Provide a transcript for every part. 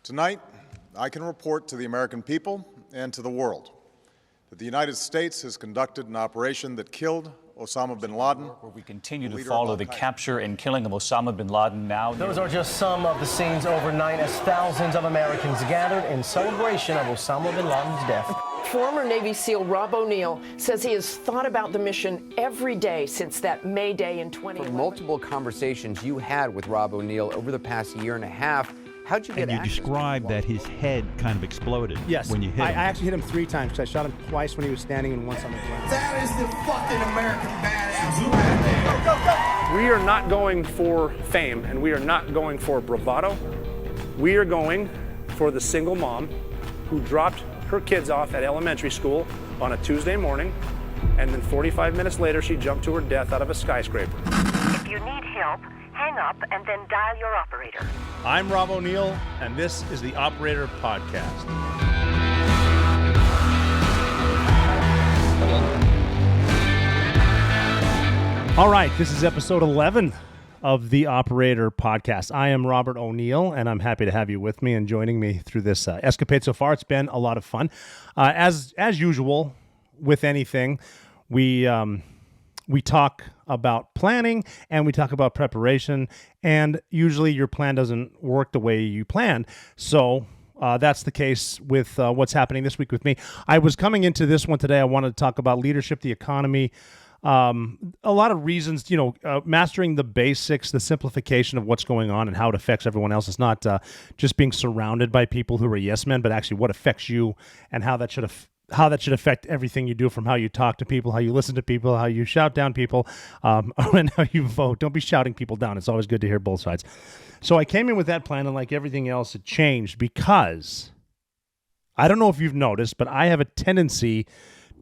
Tonight, I can report to the American people and to the world that the United States has conducted an operation that killed Osama bin Laden. Where we continue to follow the capture and killing of Osama bin Laden now. Those are just some of the scenes overnight as thousands of Americans gathered in celebration of Osama bin Laden's death. Former Navy SEAL Rob O'Neill says he has thought about the mission every day since that May Day in 2011. From multiple conversations you had with Rob O'Neill over the past year and a half, how'd you get access? And you described that his head kind of exploded when you hit him. I actually hit him 3 times because I shot him twice when he was standing and once on the ground. That is the fucking American badass right there. We are not going for fame and we are not going for bravado. We are going for the single mom who dropped her kids off at elementary school on a Tuesday morning, and then 45 minutes later she jumped to her death out of a skyscraper. If you need help, hang up and then dial your operator. I'm Rob O'Neill, and this is the Operator Podcast. All right, this is episode 11 of the Operator Podcast. I am Robert O'Neill, and I'm happy to have you with me and joining me through this escapade so far. It's been a lot of fun. As usual with anything, we talk about planning and we talk about preparation, and usually your plan doesn't work the way you planned. So that's the case with what's happening this week with me. I was coming into this one today. I wanted to talk about leadership, the economy, a lot of reasons, mastering the basics, the simplification of what's going on and how it affects everyone else. It's not just being surrounded by people who are yes men, but actually what affects you and how that should affect everything you do, from how you talk to people, how you listen to people, how you shout down people, and how you vote. Don't be shouting people down. It's always good to hear both sides. So I came in with that plan, and like everything else, it changed because I don't know if you've noticed, but I have a tendency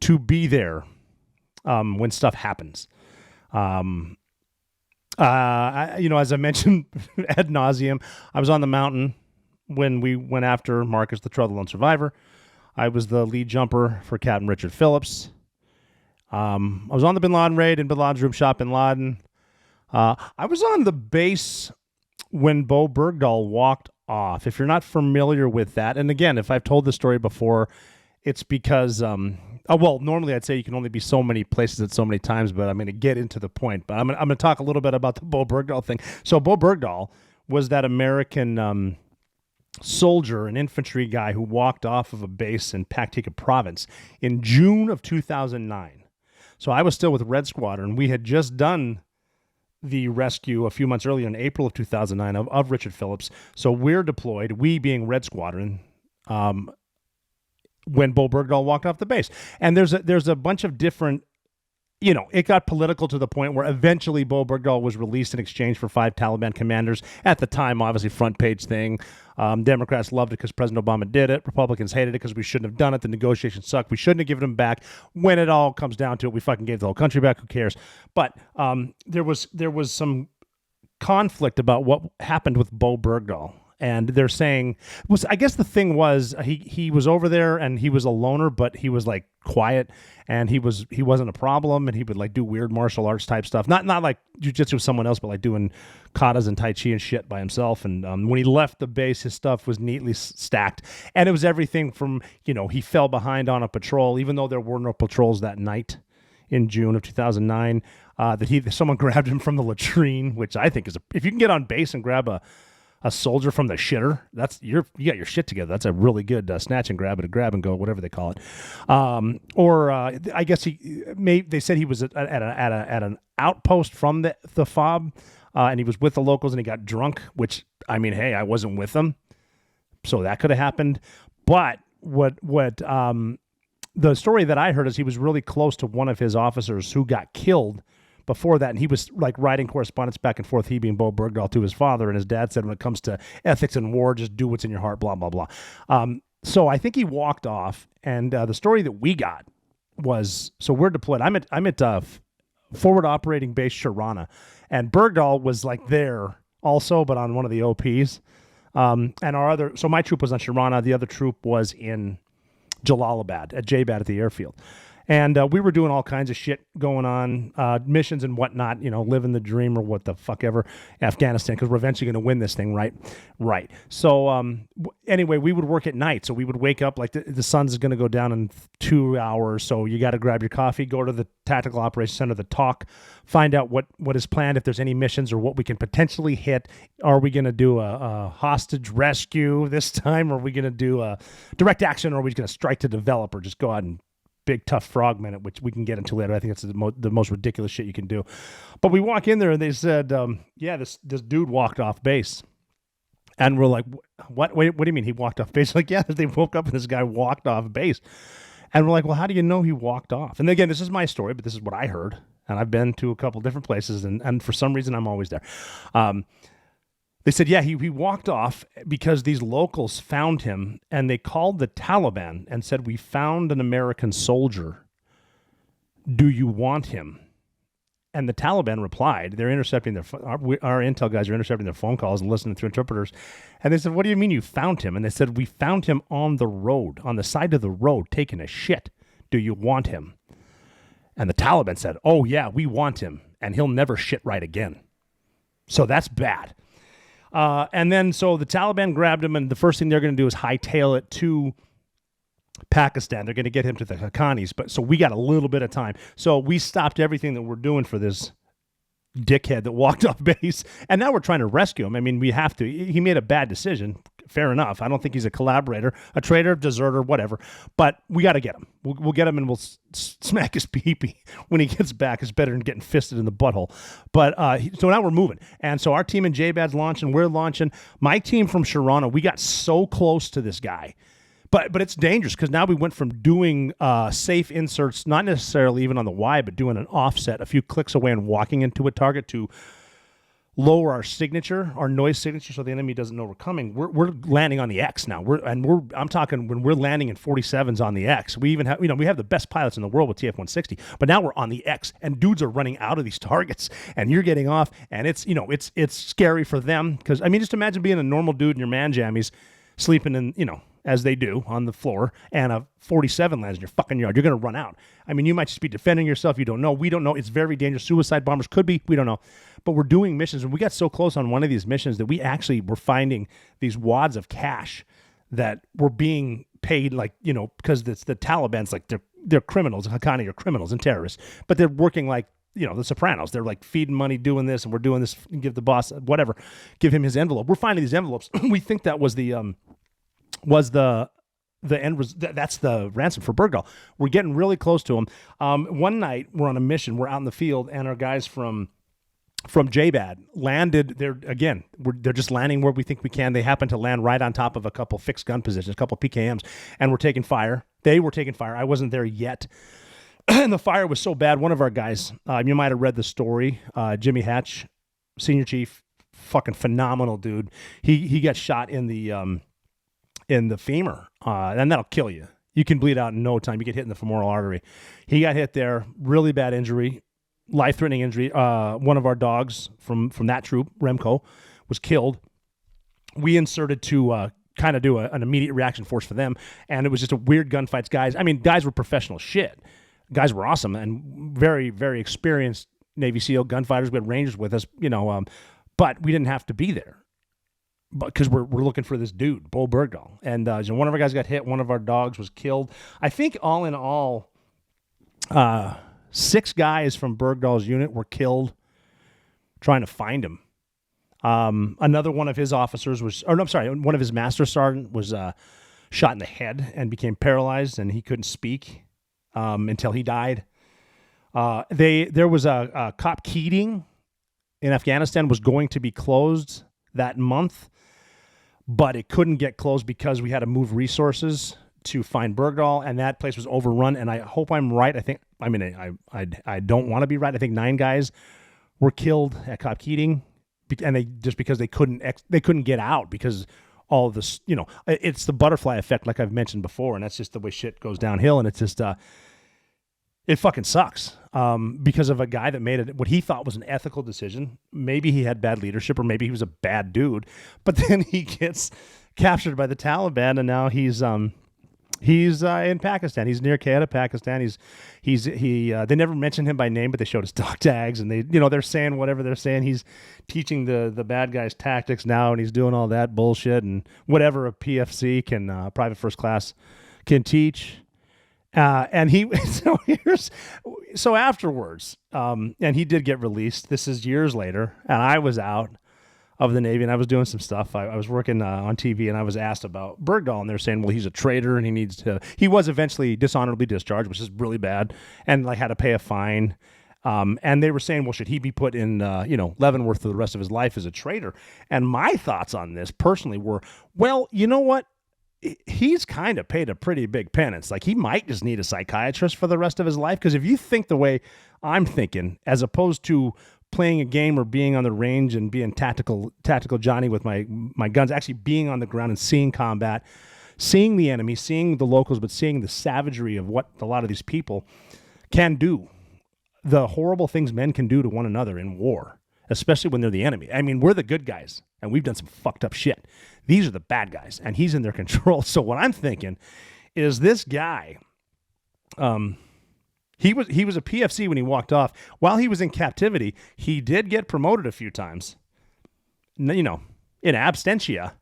to be there when stuff happens. As I mentioned ad nauseum, I was on the mountain when we went after Marcus, the Trouble Lone Survivor. I was the lead jumper for Captain Richard Phillips. I was on the Bin Laden raid in Bin Laden's room, shot Bin Laden. I was on the base when Bo Bergdahl walked off. If you're not familiar with that, and again, if I've told this story before, it's because, normally I'd say you can only be so many places at so many times, but I'm going to get into the point. But I'm going to talk a little bit about the Bo Bergdahl thing. So Bo Bergdahl was that American soldier, an infantry guy who walked off of a base in Paktika Province in June of 2009. So I was still with Red Squadron. We had just done the rescue a few months earlier in April of 2009 of Richard Phillips. So we're deployed, we being Red Squadron, when Bo Bergdahl walked off the base. And there's a bunch of different, it got political to the point where eventually Bo Bergdahl was released in exchange for 5 Taliban commanders. At the time, obviously, front page thing. Democrats loved it because President Obama did it. Republicans hated it because we shouldn't have done it. The negotiations sucked. We shouldn't have given him back. When it all comes down to it, we fucking gave the whole country back. Who cares? But there was some conflict about what happened with Bo Bergdahl. And they're saying, I guess the thing was he was over there and he was a loner, but he was like quiet and he wasn't a problem, and he would like do weird martial arts type stuff. Not like jujitsu with someone else, but like doing katas and tai chi and shit by himself. And when he left the base, his stuff was neatly stacked, and it was everything from he fell behind on a patrol, even though there were no patrols that night in June of 2009. Someone grabbed him from the latrine, which I think is if you can get on base and grab a soldier from the shitter, you got your shit together. That's a really good snatch and grab and go, whatever they call it. I guess they said he was at an outpost from the FOB, and he was with the locals and he got drunk, which, I mean, hey, I wasn't with them, so that could have happened. But what the story that I heard is he was really close to one of his officers who got killed before that, and he was like writing correspondence back and forth, he being Bo Bergdahl, to his father, and his dad said, when it comes to ethics and war, just do what's in your heart, blah, blah, blah. So I think he walked off, and the story that we got was, so we're deployed. I'm at Forward Operating Base Sharana, and Bergdahl was like there also, but on one of the OPs. So my troop was on Sharana, the other troop was in Jalalabad, at JBAD at the airfield. And we were doing all kinds of shit going on, missions and whatnot, living the dream or what the fuck ever, Afghanistan, because we're eventually going to win this thing, right? Right. So anyway, we would work at night. So we would wake up, like the sun's going to go down in 2 hours. So you got to grab your coffee, go to the Tactical Operations Center, the talk, find out what is planned, if there's any missions or what we can potentially hit. Are we going to do a hostage rescue this time? Or are we going to do a direct action? Or are we going to strike to develop or just go out and big tough frogmen, which we can get into later. I think it's the most ridiculous shit you can do. But we walk in there and they said, this dude walked off base. And we're like, what? Wait, what do you mean he walked off base? Like, yeah, they woke up and this guy walked off base. And we're like, well, how do you know he walked off? And again, this is my story, but this is what I heard. And I've been to a couple different places, and for some reason I'm always there. They said, yeah, he walked off because these locals found him, and they called the Taliban and said, we found an American soldier. Do you want him? And the Taliban replied, they're intercepting our intel guys are intercepting their phone calls and listening through interpreters. And they said, what do you mean you found him? And they said, we found him on the road, on the side of the road, taking a shit. Do you want him? And the Taliban said, oh, yeah, we want him, and he'll never shit right again. So that's bad. And then so the Taliban grabbed him, and the first thing they're going to do is hightail it to Pakistan. They're going to get him to the Haqqanis. But so we got a little bit of time. So we stopped everything that we're doing for this dickhead that walked off base, and now we're trying to rescue him. I mean, we have to. He made a bad decision. Fair enough. I don't think he's a collaborator, a traitor, deserter, whatever. But we got to get him. We'll get him, and we'll smack his pee-pee when he gets back. It's better than getting fisted in the butthole. But so now we're moving. And so our team in JBAD's launching. We're launching. My team from Sharana, we got so close to this guy. But it's dangerous because now we went from doing safe inserts, not necessarily even on the Y, but doing an offset a few clicks away and walking into a target to lower our signature, our noise signature, so the enemy doesn't know we're coming. We're landing on the X now. I'm talking when we're landing in 47s on the X. We even have, we have the best pilots in the world with TF-160, but now we're on the X, and dudes are running out of these targets, and you're getting off, and it's scary for them because I mean, just imagine being a normal dude in your man jammies, sleeping in as they do on the floor, and a 47 lands in your fucking yard. You're going to run out. I mean, you might just be defending yourself. You don't know. We don't know. It's very dangerous. Suicide bombers could be. We don't know. But we're doing missions, and we got so close on one of these missions that we actually were finding these wads of cash that were being paid, like, because it's the Taliban's like they're criminals. Haqqani are criminals and terrorists, but they're working like, the Sopranos. They're like feeding money, doing this, and we're doing this. Give the boss whatever. Give him his envelope. We're finding these envelopes. We think that was the end. That's the ransom for Bergdahl. We're getting really close to him. One night we're on a mission. We're out in the field, and our guys from JBAD landed. They're just landing where we think we can. They happen to land right on top of a couple fixed gun positions, a couple PKMs, and we're taking fire. They were taking fire. I wasn't there yet. And the fire was so bad. One of our guys, you might have read the story, Jimmy Hatch, senior chief, fucking phenomenal dude. He got shot in the femur, and that'll kill you. You can bleed out in no time. You get hit in the femoral artery. He got hit there, really bad injury, life-threatening injury. One of our dogs from that troop, Remco, was killed. We inserted to kind of do an immediate reaction force for them, and it was just a weird gunfights. Guys were professional shit. Guys were awesome and very, very experienced Navy SEAL gunfighters. We had Rangers with us, but we didn't have to be there. Because we're looking for this dude, Bo Bergdahl. And one of our guys got hit. One of our dogs was killed. I think all in all, 6 guys from Bergdahl's unit were killed trying to find him. Another one of his officers one of his master sergeant was shot in the head and became paralyzed, and he couldn't speak until he died. There was a Cop Keating in Afghanistan was going to be closed that month, but it couldn't get closed because we had to move resources to find Bergdahl, and that place was overrun. And I hope I'm right. I don't want to be right. I think 9 guys were killed at Cop Keating, and because they couldn't get out because all of this, it's the butterfly effect, like I've mentioned before, and that's just the way shit goes downhill, and it's just it fucking sucks because of a guy that made what he thought was an ethical decision. Maybe he had bad leadership, or maybe he was a bad dude, but then he gets captured by the Taliban, and now he's He's in Pakistan. He's near Quetta, Pakistan. They never mentioned him by name, but they showed his dog tags, and they're saying whatever they're saying. He's teaching the bad guys tactics now, and he's doing all that bullshit and whatever a PFC can private first class can teach. And he so afterwards, and he did get released. This is years later, and I was out of the Navy, and I was doing some stuff. I was working on TV, and I was asked about Bergdahl, and they're saying, well, he's a traitor, and he was eventually dishonorably discharged, which is really bad, and had to pay a fine. And they were saying, well, should he be put in, Leavenworth for the rest of his life as a traitor? And my thoughts on this personally were, well, you know what? He's kind of paid a pretty big penance. He might just need a psychiatrist for the rest of his life. Because if you think the way I'm thinking, as opposed to playing a game or being on the range and being tactical Johnny with my guns, actually being on the ground and seeing combat, seeing the enemy, seeing the locals, but seeing the savagery of what a lot of these people can do, the horrible things men can do to one another in war, especially when they're the enemy. I mean, we're the good guys, and we've done some fucked up shit. These are the bad guys, and he's in their control. So what I'm thinking is this guy, he was a PFC when he walked off. While he was in captivity, he did get promoted a few times, in absentia.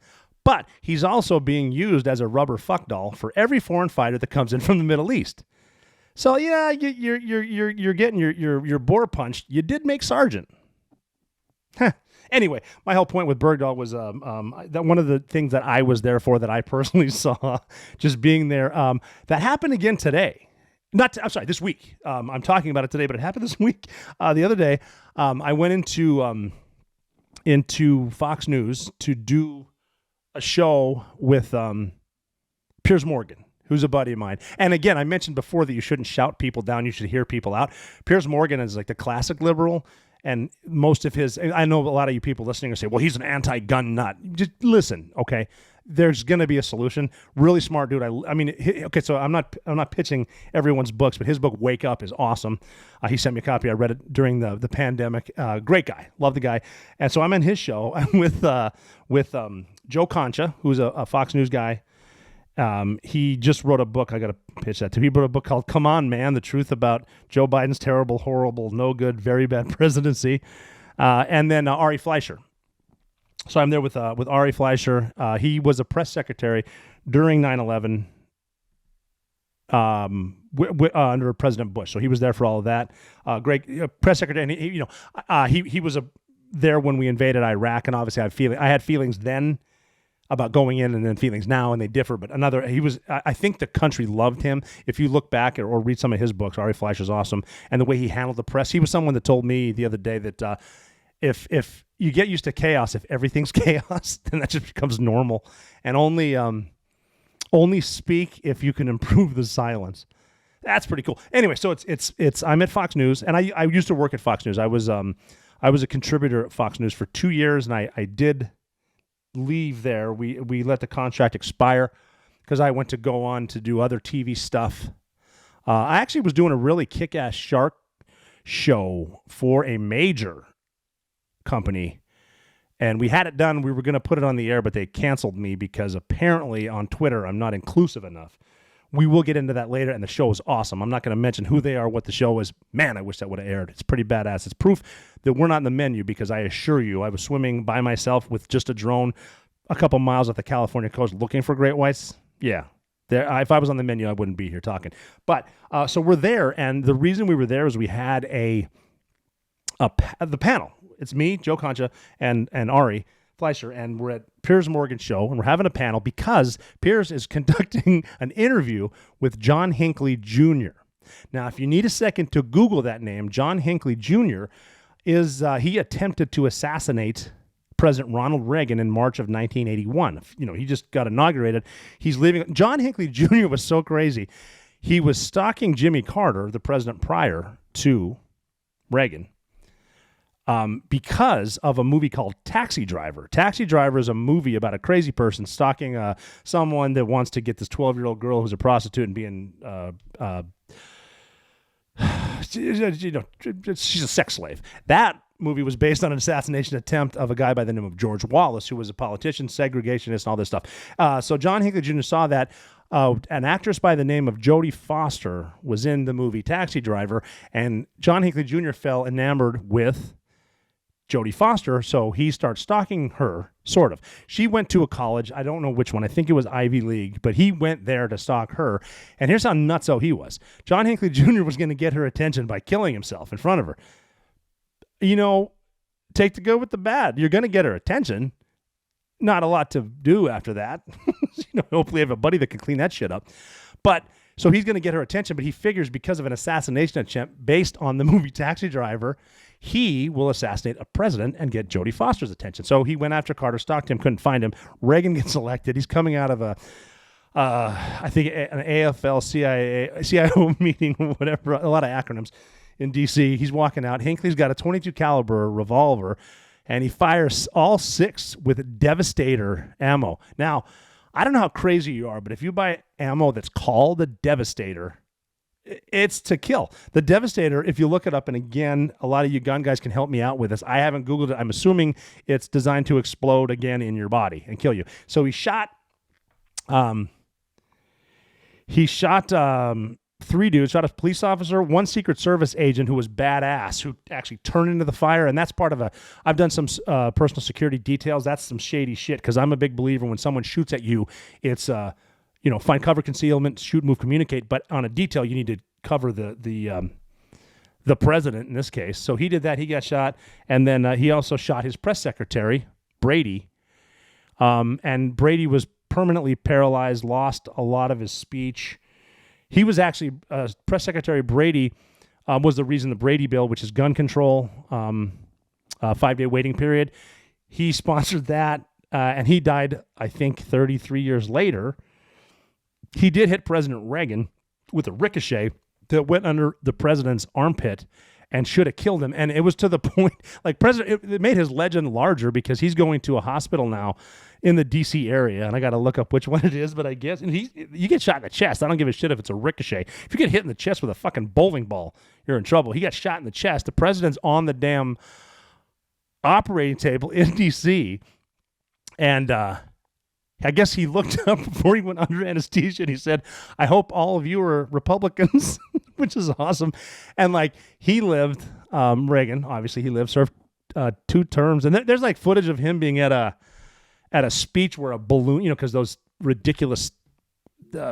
But he's also being used as a rubber fuck doll for every foreign fighter that comes in from the Middle East. So yeah, you're getting your bore punched. You did make sergeant. Anyway, my whole point with Bergdahl was that one of the things that I was there for, that I personally saw, just being there, that happened again today. This week. I'm talking about it today, but it happened this week. The other day, I went into Fox News to do a show with Piers Morgan, who's a buddy of mine. And again, I mentioned before that you shouldn't shout people down, you should hear people out. Piers Morgan is the classic liberal, and most of his, I know a lot of you people listening are saying, well, he's an anti-gun nut. Just listen, okay? There's going to be a solution. Really smart dude. Okay, so I'm not pitching everyone's books, but his book, Wake Up, is awesome. He sent me a copy. I read it during the pandemic. Great guy. Love the guy. And so I'm on his show. I'm with Joe Concha, who's a Fox News guy. He just wrote a book. I got to pitch that to him. He wrote a book called Come On, Man, The Truth About Joe Biden's Terrible, Horrible, No Good, Very Bad Presidency. And then Ari Fleischer. So I'm there with Ari Fleischer. He was a press secretary during 9/11 under President Bush. So he was there for all of that. Great press secretary. And he was there when we invaded Iraq. And obviously I had feelings then about going in, and then feelings now, and they differ. But I think the country loved him. If you look back or read some of his books, Ari Fleischer's awesome. And the way he handled the press, he was someone that told me the other day that if you get used to chaos, if everything's chaos, then that just becomes normal. And only speak if you can improve the silence. That's pretty cool. Anyway, so it's I'm at Fox News, and I used to work at Fox News. I was a contributor at Fox News for 2 years, and I did leave there. We let the contract expire because I went to go on to do other TV stuff. I actually was doing a really kick-ass shark show for a major company, and we had it done. We were going to put it on the air, but they canceled me because apparently on Twitter I'm not inclusive enough. We will get into that later, and the show is awesome. I'm not going to mention who they are, what the show is. Man, I wish that would have aired. It's pretty badass. It's proof that we're not in the menu, because I assure you, I was swimming by myself with just a drone a couple miles off the California coast looking for great whites. Yeah. If I was on the menu, I wouldn't be here talking. But so we're there, and the reason we were there is we had the panel. It's me, Joe Concha, and Ari Fleischer, and we're at Piers Morgan's show, and we're having a panel because Piers is conducting an interview with John Hinckley Jr. Now, if you need a second to Google that name, John Hinckley Jr. he attempted to assassinate President Ronald Reagan in March of 1981. He just got inaugurated. He's leaving. John Hinckley Jr. was so crazy. He was stalking Jimmy Carter, the president prior to Reagan, because of a movie called Taxi Driver. Taxi Driver is a movie about a crazy person stalking someone that wants to get this 12-year-old girl who's a prostitute and being, she's a sex slave. That movie was based on an assassination attempt of a guy by the name of George Wallace, who was a politician, segregationist, and all this stuff. So John Hinckley Jr. saw that. An actress by the name of Jodie Foster was in the movie Taxi Driver, and John Hinckley Jr. fell enamored with Jodie Foster, so he starts stalking her, sort of. She went to a college, I don't know which one, I think it was Ivy League, but he went there to stalk her, and here's how nutso he was. John Hinckley Jr. was going to get her attention by killing himself in front of her. You know, take the good with the bad. You're going to get her attention. Not a lot to do after that. Hopefully have a buddy that can clean that shit up. But so he's going to get her attention, but he figures because of an assassination attempt based on the movie Taxi Driver, he will assassinate a president and get Jodie Foster's attention. So he went after Carter, stalked him, couldn't find him. Reagan gets elected. He's coming out of I think an CIO meeting, whatever, a lot of acronyms in D.C. He's walking out. Hinckley's got a .22 caliber revolver, and he fires all 6 with Devastator ammo. Now, I don't know how crazy you are, but if you buy ammo that's called the Devastator, it's to kill. The Devastator, if you look it up, and again, a lot of you gun guys can help me out with this. I haven't Googled it. I'm assuming it's designed to explode again in your body and kill you. So he shot 3 dudes, shot a police officer, 1 Secret Service agent who was badass, who actually turned into the fire. And that's part of I've done some personal security details. That's some shady shit, because I'm a big believer when someone shoots at you, it's, find cover, concealment, shoot, move, communicate. But on a detail, you need to cover the president in this case. So he did that. He got shot. And then he also shot his press secretary, Brady. And Brady was permanently paralyzed, lost a lot of his speech. He was actually, Press Secretary Brady was the reason the Brady bill, which is gun control, 5-day waiting period, he sponsored that, and he died, I think, 33 years later. He did hit President Reagan with a ricochet that went under the president's armpit and should have killed him. And it was to the point, like, it made his legend larger, because he's going to a hospital now in the D.C. area, and I got to look up which one it is, but I guess, and you get shot in the chest. I don't give a shit if it's a ricochet. If you get hit in the chest with a fucking bowling ball, you're in trouble. He got shot in the chest. The president's on the damn operating table in D.C., and I guess he looked up before he went under anesthesia, and he said, "I hope all of you are Republicans," which is awesome. And like, he lived, Reagan, obviously he lived, served 2 terms, and there's like footage of him being at a speech where a balloon, because those ridiculous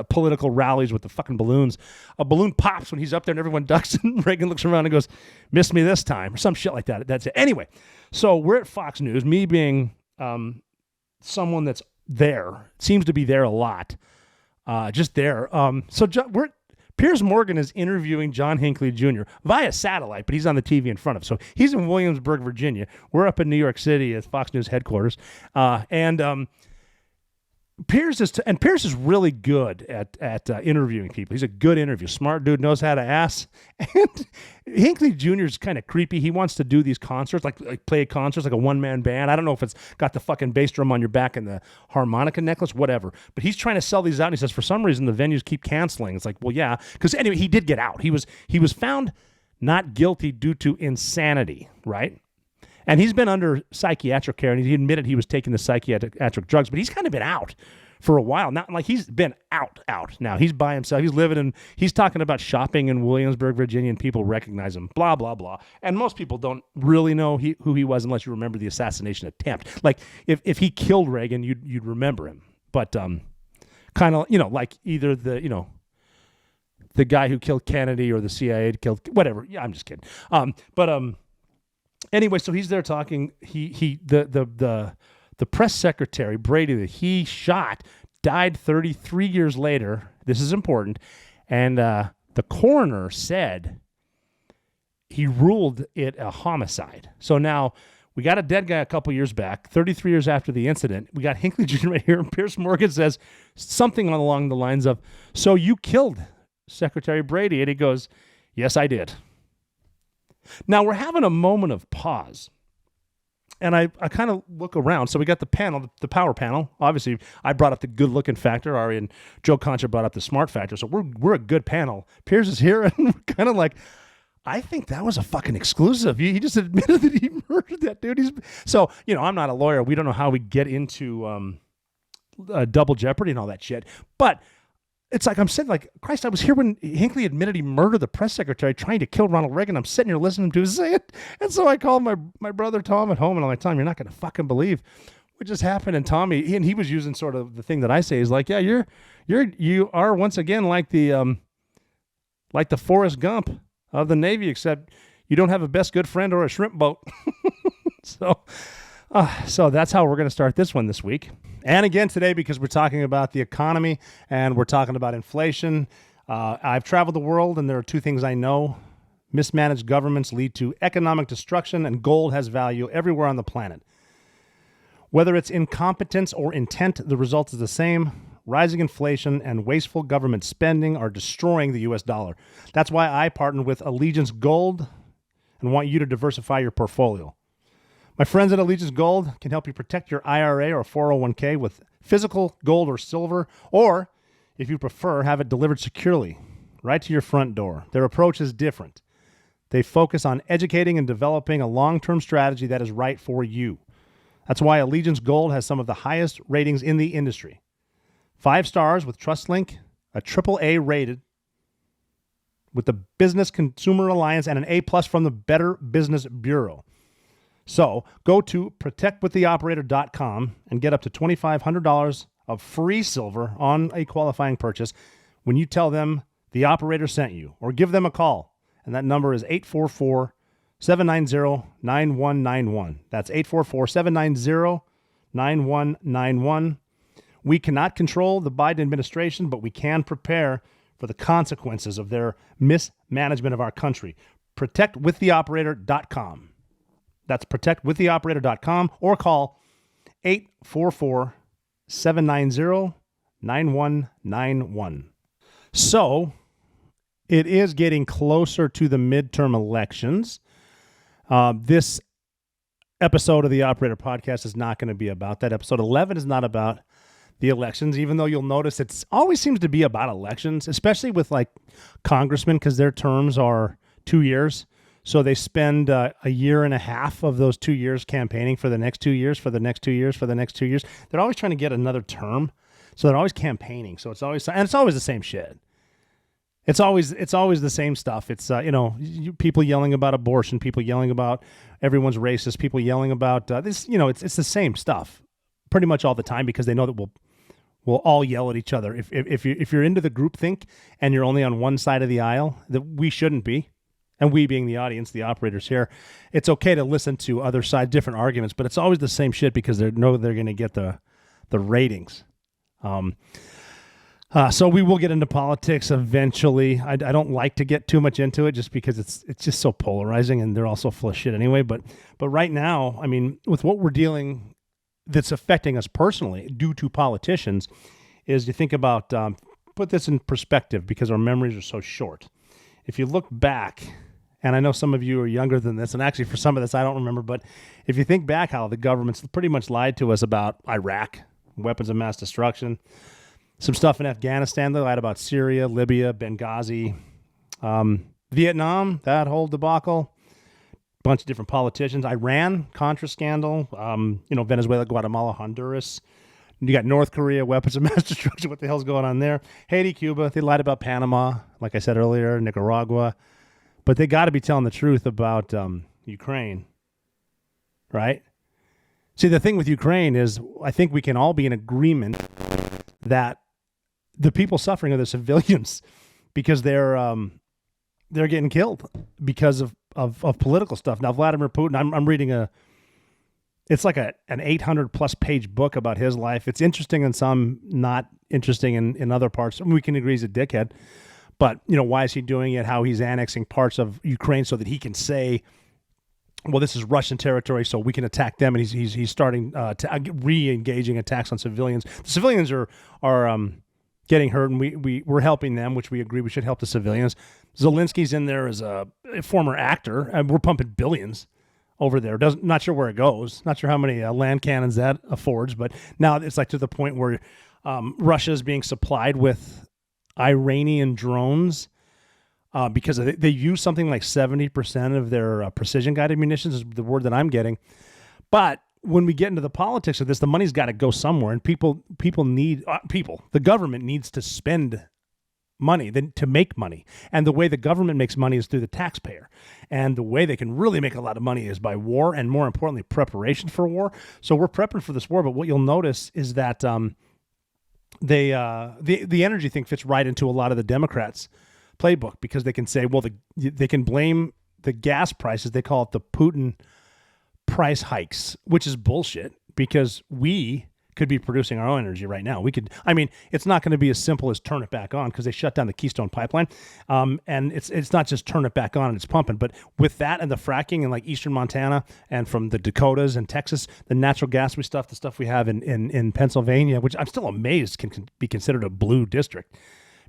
political rallies with the fucking balloons, a balloon pops when he's up there and everyone ducks, and Reagan looks around and goes, "Missed me this time," or some shit like that. That's it. Anyway, so we're at Fox News, me being someone that's there, seems to be there a lot, just there. Piers Morgan is interviewing John Hinckley Jr. via satellite, but he's on the TV in front of him. So he's in Williamsburg, Virginia. We're up in New York City at Fox News headquarters. Piers is really good at interviewing people. He's a good interview. Smart dude, knows how to ask. And Hinckley Jr. is kind of creepy. He wants to do these concerts, like play concerts, like a one-man band. I don't know if it's got the fucking bass drum on your back and the harmonica necklace, whatever. But he's trying to sell these out, and he says, for some reason, the venues keep canceling. It's like, well, yeah. Because anyway, he did get out. He was found not guilty due to insanity, right? And he's been under psychiatric care, and he admitted he was taking the psychiatric drugs, but he's kind of been out for a while. Now, like, he's been out now. He's by himself. He's talking about shopping in Williamsburg, Virginia, and people recognize him, blah, blah, blah. And most people don't really know who he was unless you remember the assassination attempt. Like, if he killed Reagan, you'd remember him. But kind of, like either the guy who killed Kennedy or the CIA killed, whatever. Yeah, I'm just kidding. Anyway, so he's there talking. The press secretary, Brady, that he shot, died 33 years later. This is important. And the coroner said he ruled it a homicide. So now we got a dead guy a couple years back, 33 years after the incident. We got Hinckley Jr. right here, and Piers Morgan says something along the lines of, "So you killed Secretary Brady?" And he goes, "Yes, I did." Now we're having a moment of pause. And I kind of look around. So we got the panel, the power panel. Obviously, I brought up the good-looking factor. Ari and Joe Concha brought up the smart factor. So we're a good panel. Piers is here, and we're kind of like, I think that was a fucking exclusive. He just admitted that he murdered that dude. So, I'm not a lawyer. We don't know how we get into double jeopardy and all that shit. But it's like I'm sitting like, Christ, I was here when Hinckley admitted he murdered the press secretary trying to kill Ronald Reagan. I'm sitting here listening to him say it. And so I called my brother Tom at home, and I'm like, Tom, you're not going to fucking believe what just happened. And Tommy, he was using sort of the thing that I say is like, yeah, you are once again like the Forrest Gump of the Navy, except you don't have a best good friend or a shrimp boat. So that's how we're going to start this one this week. And again today, because we're talking about the economy and we're talking about inflation. I've traveled the world, and there are two things I know. Mismanaged governments lead to economic destruction, and gold has value everywhere on the planet. Whether it's incompetence or intent, the result is the same. Rising inflation and wasteful government spending are destroying the U.S. dollar. That's why I partnered with Allegiance Gold and want you to diversify your portfolio. My friends at Allegiance Gold can help you protect your IRA or 401k with physical gold or silver, or, if you prefer, have it delivered securely right to your front door. Their approach is different. They focus on educating and developing a long-term strategy that is right for you. That's why Allegiance Gold has some of the highest ratings in the industry. 5 stars with TrustLink, a AAA rated with the Business Consumer Alliance, and an A+ from the Better Business Bureau. So go to protectwiththeoperator.com and get up to $2,500 of free silver on a qualifying purchase when you tell them the operator sent you, or give them a call. And that number is 844-790-9191. That's 844-790-9191. We cannot control the Biden administration, but we can prepare for the consequences of their mismanagement of our country. Protectwiththeoperator.com. That's protectwiththeoperator.com, or call 844-790-9191. So it is getting closer to the midterm elections. This episode of the Operator Podcast is not going to be about that. Episode 11 is not about the elections, even though you'll notice it always seems to be about elections, especially with like congressmen, because their terms are 2 years. So they spend a year and a half of those 2 years campaigning for the next 2 years, for the next 2 years, for the next 2 years. They're always trying to get another term. So they're always campaigning. So it's always the same shit. It's always the same stuff. It's people yelling about abortion, people yelling about everyone's racist, people yelling about this. It's the same stuff pretty much all the time, because they know that we'll all yell at each other. If you're into the groupthink and you're only on one side of the aisle, that we shouldn't be. And we being the audience, the operators here, it's okay to listen to other side, different arguments, but it's always the same shit because they know they're going to get the ratings. So we will get into politics eventually. I don't like to get too much into it just because it's just so polarizing, and they're also full of shit anyway. But right now, I mean, with what we're dealing, that's affecting us personally due to politicians, is you think about, put this in perspective because our memories are so short. If you look back, and I know some of you are younger than this, and actually for some of this I don't remember, but if you think back how the government's pretty much lied to us about Iraq, weapons of mass destruction, some stuff in Afghanistan, they lied about Syria, Libya, Benghazi, Vietnam, that whole debacle, bunch of different politicians, Iran, Contra scandal, Venezuela, Guatemala, Honduras. You got North Korea, weapons of mass destruction. What the hell's going on there? Haiti, Cuba. They lied about Panama, like I said earlier, Nicaragua. But they got to be telling the truth about Ukraine, right? See, the thing with Ukraine is I think we can all be in agreement that the people suffering are the civilians because they're getting killed because of political stuff. Now, Vladimir Putin, I'm reading it's like an 800-plus page book about his life. It's interesting in some, not interesting in other parts. I mean, we can agree he's a dickhead. But, why is he doing it? How he's annexing parts of Ukraine so that he can say, well, this is Russian territory, so we can attack them. And he's starting to re-engaging attacks on civilians. The civilians are getting hurt, and we're helping them, which we agree we should help the civilians. Zelensky's in there as a former actor, and we're pumping billions over there. Not sure where it goes. Not sure how many land cannons that affords, but now it's like to the point where Russia is being supplied with Iranian drones because they use something like 70% of their precision-guided munitions is the word that I'm getting. But when we get into the politics of this, the money's got to go somewhere, and the government needs to spend money than to make money. And the way the government makes money is through the taxpayer. And the way they can really make a lot of money is by war, and more importantly, preparation for war. So we're prepping for this war, but what you'll notice is that the energy thing fits right into a lot of the Democrats' playbook, because they can say, well, they can blame the gas prices. They call it the Putin price hikes, which is bullshit, because we could be producing our own energy right now. It's not going to be as simple as turn it back on, because they shut down the Keystone Pipeline. And it's not just turn it back on and it's pumping, but with that and the fracking in like eastern Montana and from the Dakotas and Texas, the natural gas the stuff we have in Pennsylvania, which I'm still amazed can be considered a blue district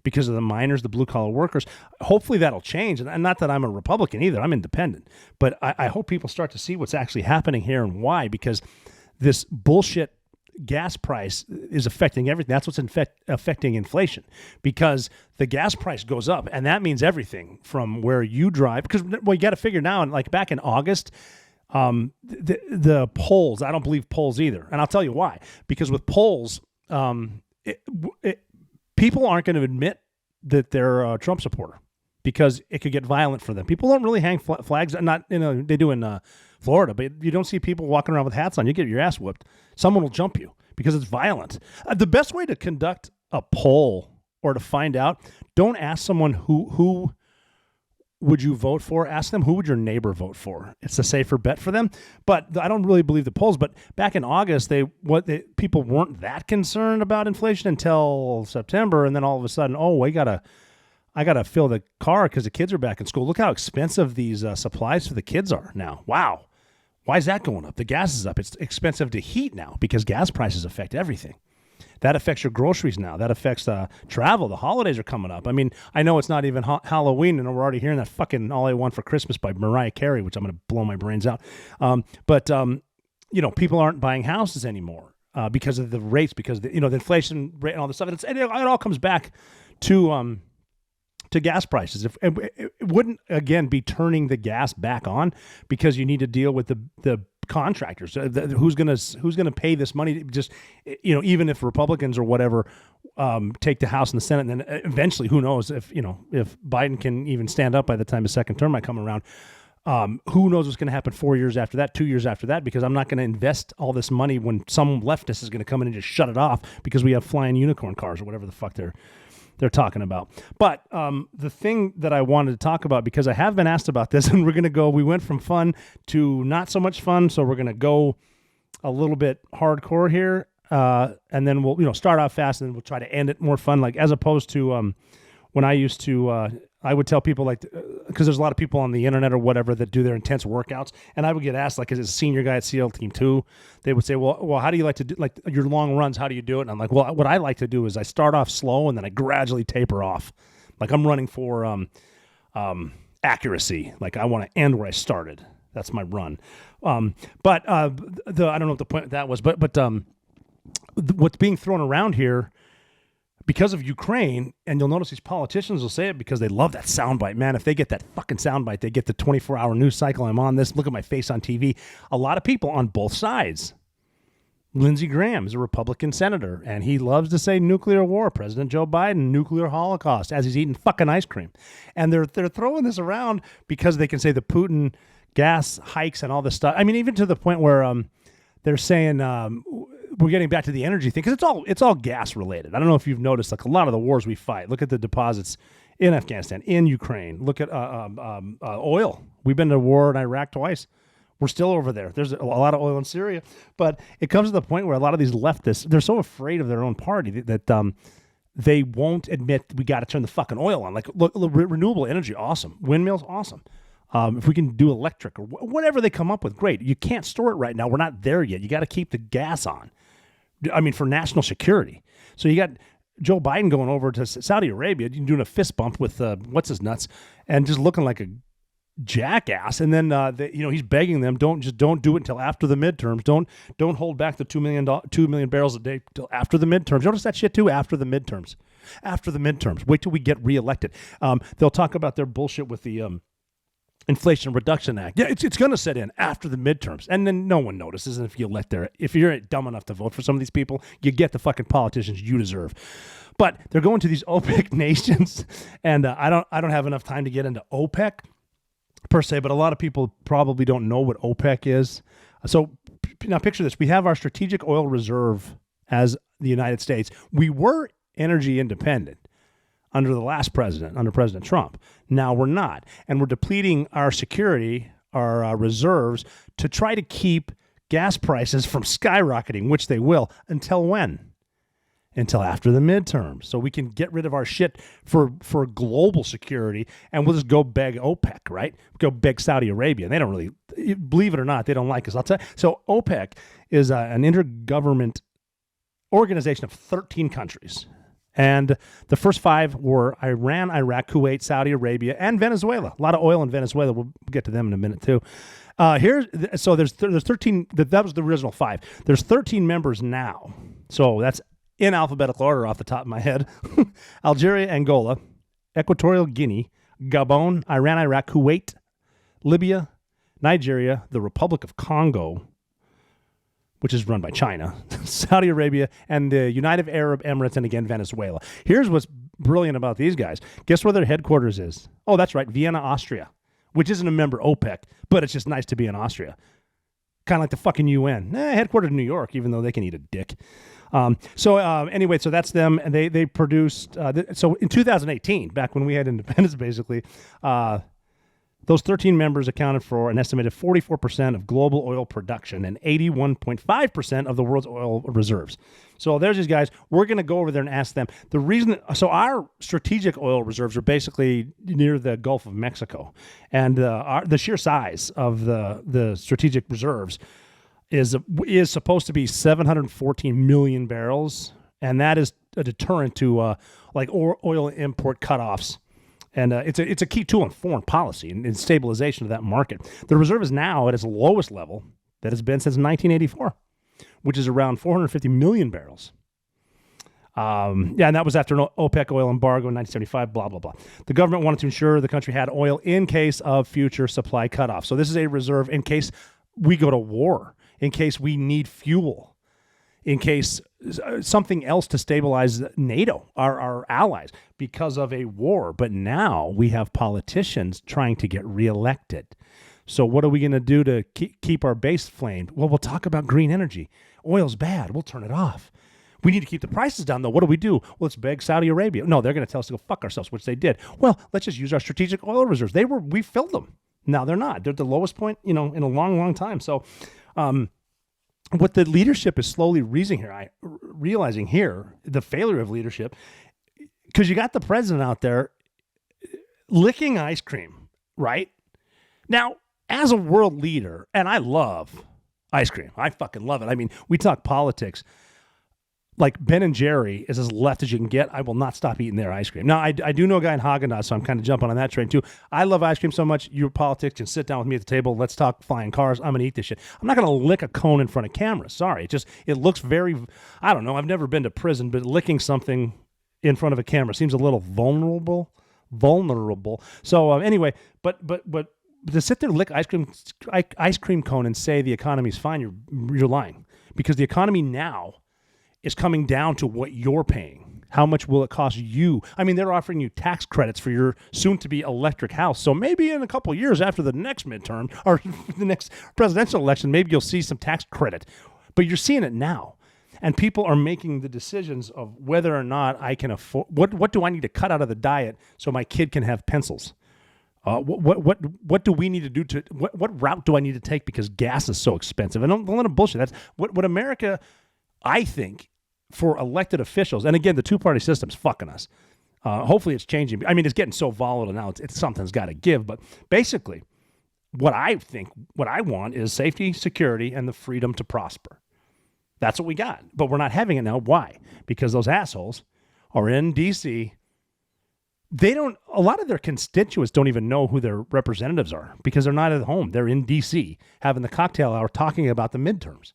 because of the miners, the blue collar workers. Hopefully that'll change. And not that I'm a Republican either, I'm independent, but I hope people start to see what's actually happening here and why, because this bullshit gas price is affecting everything. That's what's affecting inflation, because the gas price goes up, and that means everything from where you drive. Because you got to figure now, like back in August, the polls, I don't believe polls either, and I'll tell you why. Because with polls, people aren't going to admit that they're a Trump supporter, because it could get violent for them. People don't really hang flags. Not they do in Florida, but you don't see people walking around with hats on. You get your ass whooped. Someone will jump you because it's violent. The best way to conduct a poll or to find out, don't ask someone who would you vote for. Ask them, who would your neighbor vote for? It's a safer bet for them. But I don't really believe the polls. But back in August, people weren't that concerned about inflation until September, and then all of a sudden, I gotta fill the car because the kids are back in school. Look how expensive these supplies for the kids are now. Wow. Why is that going up? The gas is up. It's expensive to heat now because gas prices affect everything. That affects your groceries now. That affects travel. The holidays are coming up. I mean, I know it's not even Halloween, and we're already hearing that fucking All I Want for Christmas by Mariah Carey, which I'm going to blow my brains out. But people aren't buying houses anymore because of the rates, because the inflation rate and all this stuff. And it all comes back to gas prices. If it wouldn't again be turning the gas back on, because you need to deal with the contractors. Who's gonna pay this money? Just even if Republicans or whatever take the House and the Senate, and then eventually, who knows if Biden can even stand up by the time his second term might come around. Who knows what's going to happen 4 years after that, 2 years after that, because I'm not going to invest all this money when some leftist is going to come in and just shut it off because we have flying unicorn cars or whatever the fuck they're talking about. But the thing that I wanted to talk about, because I have been asked about this, and we went from fun to not so much fun, so we're going to go a little bit hardcore here, and then we'll start off fast, and then we'll try to end it more fun, like as opposed to when I used to, I would tell people, like, because there's a lot of people on the internet or whatever that do their intense workouts, and I would get asked, like, as a senior guy at SEAL Team 2, they would say, well, how do you like to do, like, your long runs, how do you do it? And I'm like, well, what I like to do is I start off slow, and then I gradually taper off. Like, I'm running for accuracy. Like, I want to end where I started. That's my run. But I don't know what the point of that was, but what's being thrown around here, because of Ukraine, and you'll notice these politicians will say it because they love that soundbite. Man, if they get that fucking soundbite, they get the 24-hour news cycle. I'm on this. Look at my face on TV. A lot of people on both sides. Lindsey Graham is a Republican senator, and he loves to say nuclear war. President Joe Biden, nuclear holocaust, as he's eating fucking ice cream. And they're throwing this around because they can say the Putin gas hikes and all this stuff. I mean, even to the point where they're saying we're getting back to the energy thing, because it's all gas related. I don't know if you've noticed, like, a lot of the wars we fight. Look at the deposits in Afghanistan, in Ukraine. Look at oil. We've been to war in Iraq twice. We're still over there. There's a lot of oil in Syria, but it comes to the point where a lot of these leftists, they're so afraid of their own party that they won't admit we got to turn the fucking oil on. Like, look, renewable energy, awesome. Windmills, awesome. If we can do electric or whatever they come up with, great. You can't store it right now. We're not there yet. You got to keep the gas on. I mean, for national security. So you got Joe Biden going over to Saudi Arabia, doing a fist bump with what's his nuts, and just looking like a jackass. And then he's begging them, don't do it until after the midterms. Don't hold back the 2 million barrels a day till after the midterms. Notice that shit too. After the midterms. Wait till we get reelected. They'll talk about their bullshit with the Inflation Reduction Act. Yeah, it's going to set in after the midterms, and then no one notices. And if you're dumb enough to vote for some of these people, you get the fucking politicians you deserve. But they're going to these OPEC nations, and I don't have enough time to get into OPEC per se, but a lot of people probably don't know what OPEC is. So now picture this: we have our strategic oil reserve as the United States. We were energy independent under the last president, under President Trump. Now we're not. And we're depleting our security, our reserves, to try to keep gas prices from skyrocketing, which they will. Until when? Until after the midterms. So we can get rid of our shit for global security, and we'll just go beg OPEC, right? Go beg Saudi Arabia. They don't really, believe it or not, they don't like us. I'll tell you. So OPEC is an intergovernment organization of 13 countries. And the first 5 were Iran, Iraq, Kuwait, Saudi Arabia, and Venezuela. A lot of oil in Venezuela. We'll get to them in a minute too. So there's 13. That was the original 5. There's 13 members now. So that's in alphabetical order off the top of my head: Algeria, Angola, Equatorial Guinea, Gabon, Iran, Iraq, Kuwait, Libya, Nigeria, the Republic of Congo, which is run by China, Saudi Arabia, and the United Arab Emirates, and again, Venezuela. Here's what's brilliant about these guys. Guess where their headquarters is? Oh, that's right, Vienna, Austria, which isn't a member OPEC, but it's just nice to be in Austria. Kind of like the fucking UN. Headquartered in New York, even though they can eat a dick. Anyway, so that's them, and they produced, so in 2018, back when we had independence, basically, those 13 members accounted for an estimated 44% of global oil production and 81.5% of the world's oil reserves. So there's these guys. We're going to go over there and ask them. The reason, so our strategic oil reserves are basically near the Gulf of Mexico, and the sheer size of the strategic reserves is supposed to be 714 million barrels, and that is a deterrent to oil import cutoffs. And it's a key tool in foreign policy and stabilization of that market. The reserve is now at its lowest level that it's been since 1984, which is around 450 million barrels. And that was after an OPEC oil embargo in 1975, blah, blah, blah. The government wanted to ensure the country had oil in case of future supply cutoffs. So this is a reserve in case we go to war, in case we need fuel, in case something else to stabilize NATO, our allies, because of a war. But now we have politicians trying to get reelected. So what are we going to do to keep our base flamed? Well, we'll talk about green energy. Oil's bad. We'll turn it off. We need to keep the prices down, though. What do? Well, let's beg Saudi Arabia. No, they're going to tell us to go fuck ourselves, which they did. Well, let's just use our strategic oil reserves. We filled them. Now they're not. They're at the lowest point, in a long, long time. So, what the leadership is slowly realizing here, the failure of leadership, because you got the president out there licking ice cream, right? Now, as a world leader, and I love ice cream. I fucking love it. I mean, we talk politics. Like Ben and Jerry is as left as you can get. I will not stop eating their ice cream. Now, I do know a guy in Haagen-Dazs, so I'm kind of jumping on that train too. I love ice cream so much. Your politics can sit down with me at the table. Let's talk flying cars. I'm going to eat this shit. I'm not going to lick a cone in front of camera. Sorry. It looks very, I don't know. I've never been to prison, but licking something in front of a camera seems a little vulnerable. So anyway, but to sit there and lick ice cream cone and say the economy's fine, you're lying, because the economy now is coming down to what you're paying. How much will it cost you? I mean, they're offering you tax credits for your soon-to-be electric house. So maybe in a couple of years after the next midterm or the next presidential election, maybe you'll see some tax credit. But you're seeing it now. And people are making the decisions of whether or not I can afford, what do I need to cut out of the diet so my kid can have pencils? What do we need to do what route do I need to take because gas is so expensive? And don't let them bullshit. That's what America, I think, for elected officials, and again, the two-party system's fucking us. Hopefully it's changing. I mean, it's getting so volatile now, it's something's got to give. But basically, what I want is safety, security, and the freedom to prosper. That's what we got. But we're not having it now. Why? Because those assholes are in D.C. A lot of their constituents don't even know who their representatives are because they're not at home. They're in D.C. having the cocktail hour talking about the midterms.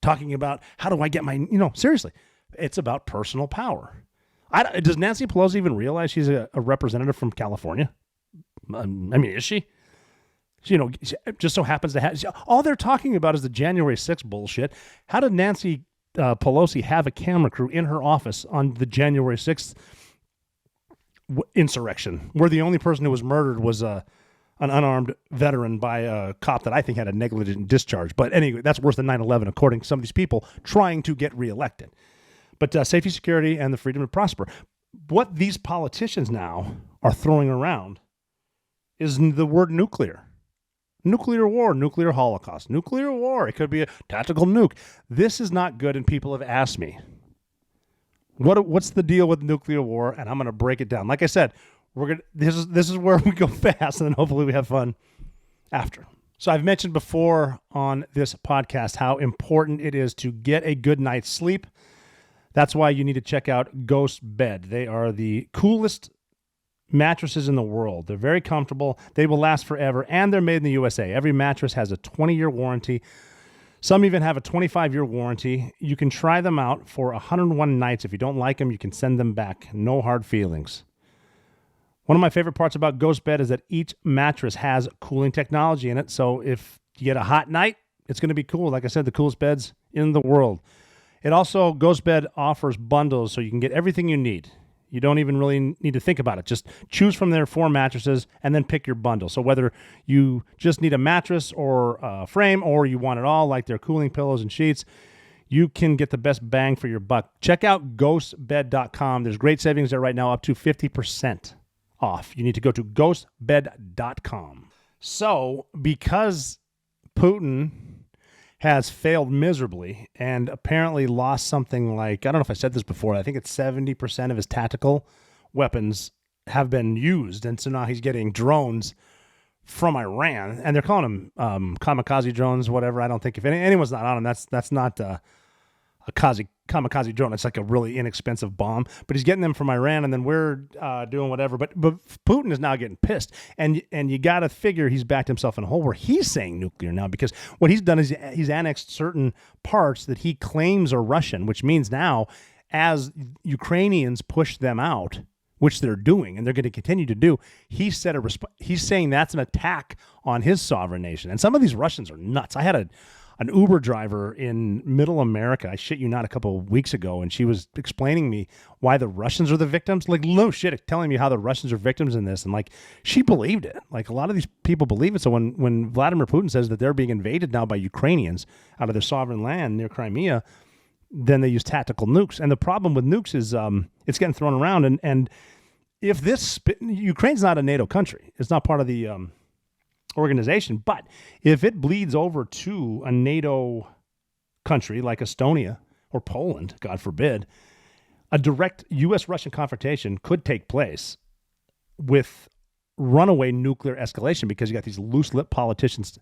Talking about how do I get my, seriously, it's about personal power. Does Nancy Pelosi even realize she's a representative from California? I mean, is she? You know, it just so happens to have, all they're talking about is the January 6th bullshit. How did Nancy Pelosi have a camera crew in her office on the January 6th insurrection, where the only person who was murdered was an unarmed veteran by a cop that I think had a negligent discharge? But anyway, that's worse than 9/11, according to some of these people trying to get reelected. But safety, security, and the freedom to prosper. What these politicians now are throwing around is the word nuclear. Nuclear war, nuclear holocaust, nuclear war. It could be a tactical nuke. This is not good, and people have asked me, what's the deal with nuclear war? And I'm going to break it down. Like I said, this is where we go fast, and then hopefully we have fun after. So I've mentioned before on this podcast how important it is to get a good night's sleep. That's why you need to check out Ghost Bed. They are the coolest mattresses in the world. They're very comfortable. They will last forever, and they're made in the USA. Every mattress has a 20-year warranty. Some even have a 25-year warranty. You can try them out for 101 nights. If you don't like them, you can send them back. No hard feelings. One of my favorite parts about Ghost Bed is that each mattress has cooling technology in it, so if you get a hot night, it's going to be cool. Like I said, the coolest beds in the world. It also, Ghost Bed offers bundles, so you can get everything you need. You don't even really need to think about it. Just choose from their 4 mattresses and then pick your bundle. So whether you just need a mattress or a frame, or you want it all, like their cooling pillows and sheets, you can get the best bang for your buck. Check out ghostbed.com. There's great savings there right now, up to 50% off. You need to go to ghostbed.com. So because Putin has failed miserably and apparently lost something like, I don't know if I said this before, I think it's 70% of his tactical weapons have been used. And so now he's getting drones from Iran, and they're calling them kamikaze drones, whatever. I don't think if anyone's not on them, that's not a kamikaze drone. It's like a really inexpensive bomb, but he's getting them from Iran, and then we're doing whatever. But Putin is now getting pissed, and you got to figure he's backed himself in a hole where he's saying nuclear now, because what he's done is he's annexed certain parts that he claims are Russian, which means now as Ukrainians push them out, which they're doing, and they're going to continue to do, he's saying that's an attack on his sovereign nation. And some of these Russians are nuts. I had an Uber driver in middle America, I shit you not, a couple of weeks ago, and she was explaining me why the Russians are the victims. Like, no shit, telling me how the Russians are victims in this. And like, she believed it. Like, a lot of these people believe it. So when Vladimir Putin says that they're being invaded now by Ukrainians out of their sovereign land near Crimea, then they use tactical nukes. And the problem with nukes is it's getting thrown around. And if Ukraine's not a NATO country, it's not part of the organization, but if it bleeds over to a NATO country like Estonia or Poland, God forbid, a direct U.S.-Russian confrontation could take place with runaway nuclear escalation, because you got these loose-lipped politicians,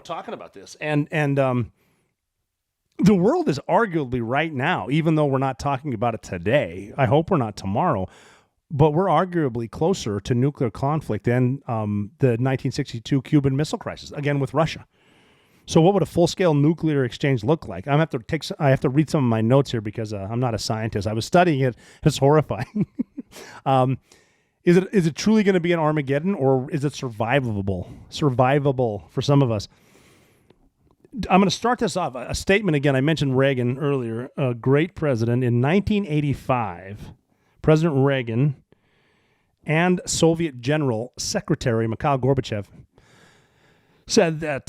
talking about this. And the world is arguably right now, even though we're not talking about it today, I hope we're not tomorrow, but we're arguably closer to nuclear conflict than the 1962 Cuban Missile Crisis, again with Russia. So what would a full-scale nuclear exchange look like? I have to read some of my notes here because I'm not a scientist. I was studying it. It's horrifying. Is it truly going to be an Armageddon, or is it survivable for some of us? I'm going to start this off. A statement again. I mentioned Reagan earlier, a great president. In 1985, President Reagan and Soviet General Secretary Mikhail Gorbachev said that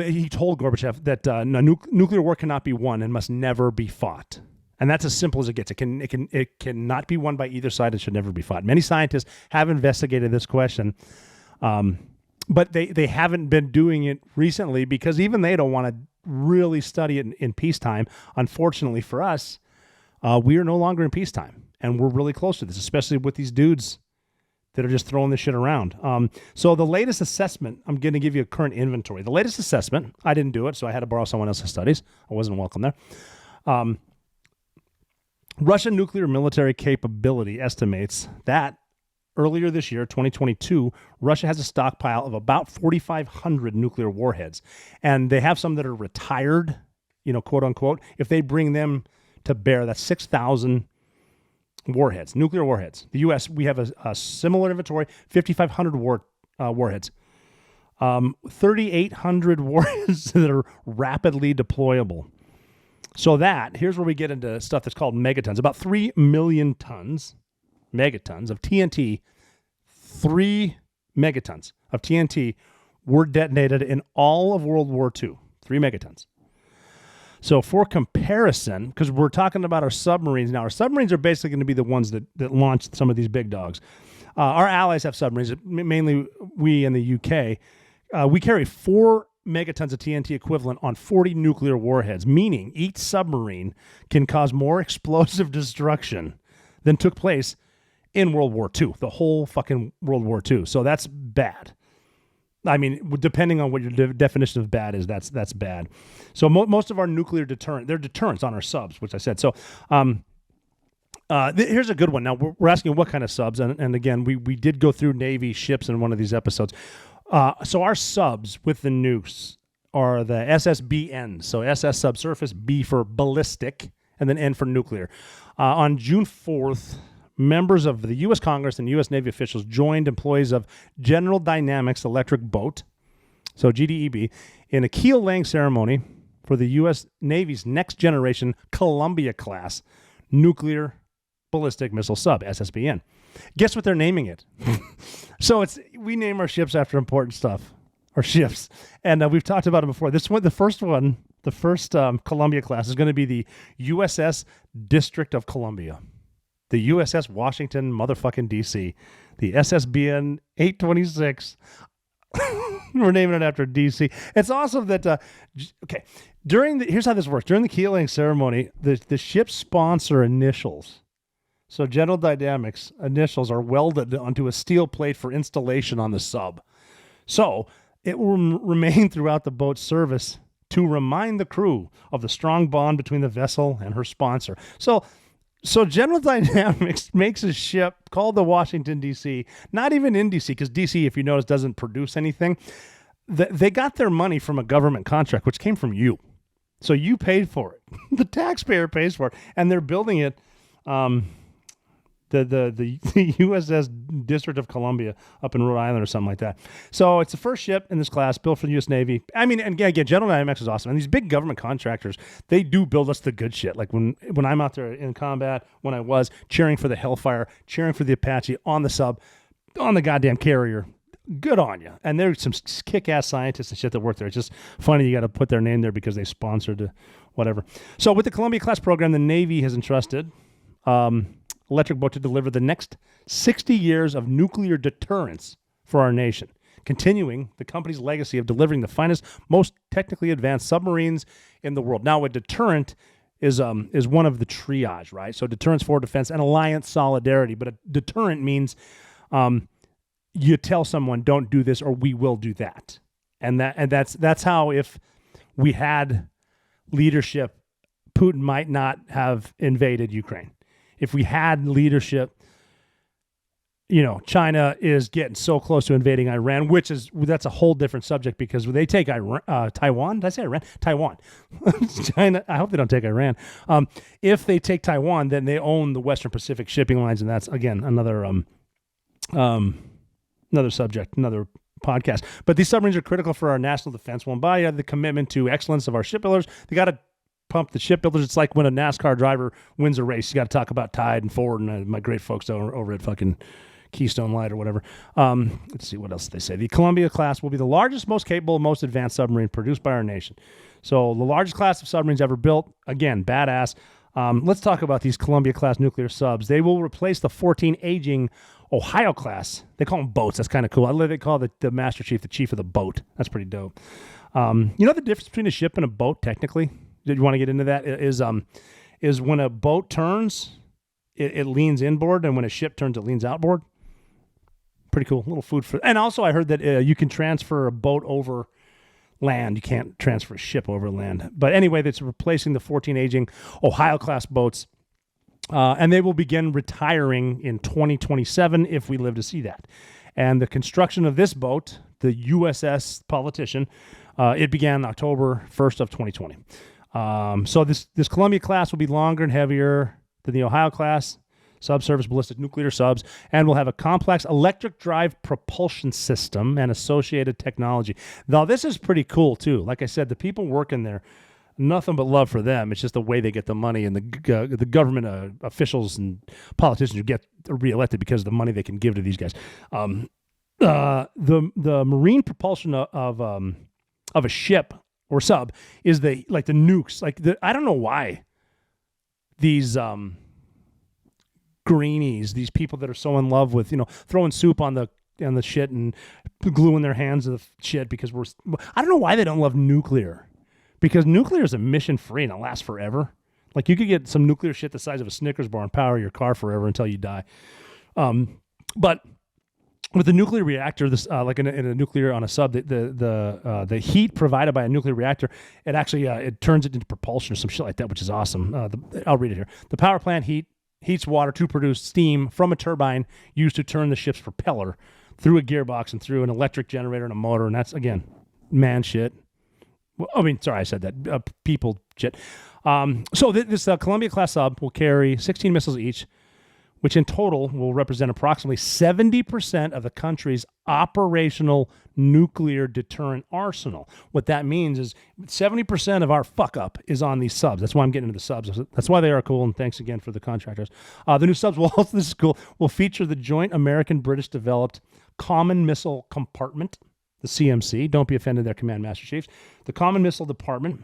he told Gorbachev that nuclear war cannot be won and must never be fought. And that's as simple as it gets. It cannot be won by either side. It should never be fought. Many scientists have investigated this question, but they haven't been doing it recently because even they don't want to really study it in peacetime. Unfortunately for us, we are no longer in peacetime, and we're really close to this, especially with these dudes that are just throwing this shit around. So the latest assessment, I'm going to give you a current inventory. The latest assessment, I didn't do it, so I had to borrow someone else's studies. I wasn't welcome there. Russian nuclear military capability estimates that earlier this year, 2022, Russia has a stockpile of about 4,500 nuclear warheads. And they have some that are retired, quote unquote. If they bring them to bear, that's 6,000 warheads, nuclear warheads. The U.S., we have a similar inventory, 5,500 warheads. 3,800 warheads that are rapidly deployable. So here's where we get into stuff that's called megatons. About 3 million megatons of TNT, 3 megatons of TNT were detonated in all of World War II. 3 megatons. So for comparison, because we're talking about our submarines now, our submarines are basically going to be the ones that launch some of these big dogs. Our allies have submarines, mainly we in the UK. We carry 4 megatons of TNT equivalent on 40 nuclear warheads, meaning each submarine can cause more explosive destruction than took place in World War II, the whole fucking World War II. So that's bad. I mean, depending on what your definition of bad is, that's bad. So most of our nuclear they're deterrents on our subs, which I said. So here's a good one. Now, we're asking what kind of subs, and again, we did go through Navy ships in one of these episodes. So our subs with the nukes are the SSBN. So SS subsurface, B for ballistic, and then N for nuclear. On June 4th, members of the U.S. Congress and U.S. Navy officials joined employees of General Dynamics Electric Boat, so GDEB, in a keel-laying ceremony for the U.S. Navy's next-generation Columbia-class nuclear ballistic missile sub, SSBN. Guess what they're naming it? So we name our ships after important stuff, our ships, and we've talked about it before. This one, the first Columbia class is going to be the USS District of Columbia. The USS Washington motherfucking D.C., the SSBN 826. We're naming it after D.C. It's awesome that, okay, here's how this works. During the keel-laying ceremony, the ship's sponsor initials, so General Dynamics initials, are welded onto a steel plate for installation on the sub. So it will remain throughout the boat's service to remind the crew of the strong bond between the vessel and her sponsor. So General Dynamics makes a ship called the Washington, D.C., not even in D.C., because D.C., if you notice, doesn't produce anything. They got their money from a government contract, which came from you. So you paid for it. The taxpayer pays for it. And they're building it, the USS District of Columbia up in Rhode Island or something like that. So it's the first ship in this class built for the U.S. Navy. I mean, and again, General Dynamics is awesome. And these big government contractors, they do build us the good shit. Like when I'm out there in combat, when I was cheering for the Hellfire, cheering for the Apache on the sub, on the goddamn carrier, good on you. And there's some kick-ass scientists and shit that work there. It's just funny you got to put their name there because they sponsored whatever. So with the Columbia-class program, the Navy has entrusted Electric Boat to deliver the next 60 years of nuclear deterrence for our nation, continuing the company's legacy of delivering the finest, most technically advanced submarines in the world. Now, a deterrent is one of the triage, right? So deterrence, forward defense, and alliance solidarity. But a deterrent means you tell someone, don't do this or we will do that. And that's how, if we had leadership, Putin might not have invaded Ukraine. If we had leadership, China is getting so close to invading Iran, that's a whole different subject because they take Taiwan. Did I say Iran? Taiwan. China. I hope they don't take Iran. If they take Taiwan, then they own the Western Pacific shipping lines, and that's again another subject, another podcast. But these submarines are critical for our national defense. We'll embody the commitment to excellence of our shipbuilders. They got to pump the shipbuilders. It's like when a NASCAR driver wins a race. You got to talk about Tide and Ford and my great folks over at fucking Keystone Light or whatever. Let's see what else they say. The Columbia class will be the largest, most capable, most advanced submarine produced by our nation. So the largest class of submarines ever built. Again, badass. Let's talk about these Columbia class nuclear subs. They will replace the 14 aging Ohio class. They call them boats. That's kind of cool. I love they call the Master Chief the chief of the boat. That's pretty dope. You know the difference between a ship and a boat technically? Did you want to get into that? Is when a boat turns, it leans inboard, and when a ship turns, it leans outboard. Pretty cool. Little food for. And also, I heard that you can transfer a boat over land. You can't transfer a ship over land. But anyway, that's replacing the 14 aging Ohio class boats, and they will begin retiring in 2027 if we live to see that. And the construction of this boat, the USS Politician, it began October 1st of 2020. So this Columbia class will be longer and heavier than the Ohio class. subsurface ballistic nuclear subs, and will have a complex electric drive propulsion system and associated technology. Now, this is pretty cool, too. Like I said, the people working there, nothing but love for them. It's just the way they get the money, and the government officials and politicians who get reelected because of the money they can give to these guys. The marine propulsion of a ship or sub is the nukes. I don't know why these greenies, these people that are so in love with throwing soup on the shit and gluing their hands to the shit because I don't know why they don't love nuclear, because nuclear is emission free and it lasts forever. Like, you could get some nuclear shit the size of a Snickers bar and power your car forever until you die. But with a nuclear reactor, this like in a nuclear on a sub, the heat provided by a nuclear reactor, it actually it turns it into propulsion or some shit like that, which is awesome. I'll read it here. The power plant heats water to produce steam from a turbine used to turn the ship's propeller through a gearbox and through an electric generator and a motor, and that's, again, man shit. Well, I mean, sorry, I said that. People shit. So this Columbia-class sub will carry 16 missiles each, which in total will represent approximately 70% of the country's operational nuclear deterrent arsenal. What that means is 70% of our fuck-up is on these subs. That's why I'm getting into the subs. That's why they are cool, and thanks again for the contractors. The new subs will also, this is cool, will feature the joint American-British developed Common Missile Compartment, the CMC. Don't be offended, their Command Master Chiefs. The Common Missile Department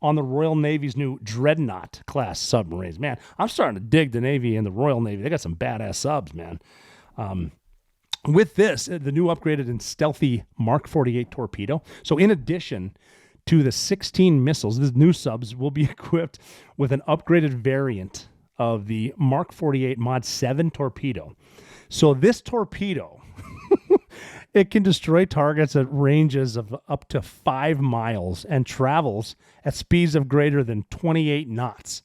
on the Royal Navy's new Dreadnought-class submarines. Man, I'm starting to dig the Navy and the Royal Navy. They got some badass subs, man. With this, the new upgraded and stealthy Mark 48 torpedo. So in addition to the 16 missiles, these new subs will be equipped with an upgraded variant of the Mark 48 Mod 7 torpedo. So this torpedo, it can destroy targets at ranges of up to 5 miles and travels at speeds of greater than 28 knots,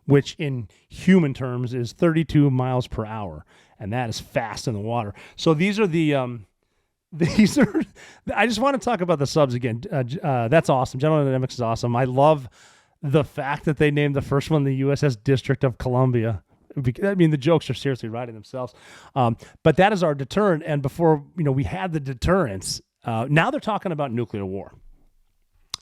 which in human terms is 32 miles per hour. And that is fast in the water. So these are I just want to talk about the subs again. That's awesome. General Dynamics is awesome. I love the fact that they named the first one the USS District of Columbia. I mean, the jokes are seriously writing themselves. But that is our deterrent. And before, we had the deterrence. Now they're talking about nuclear war.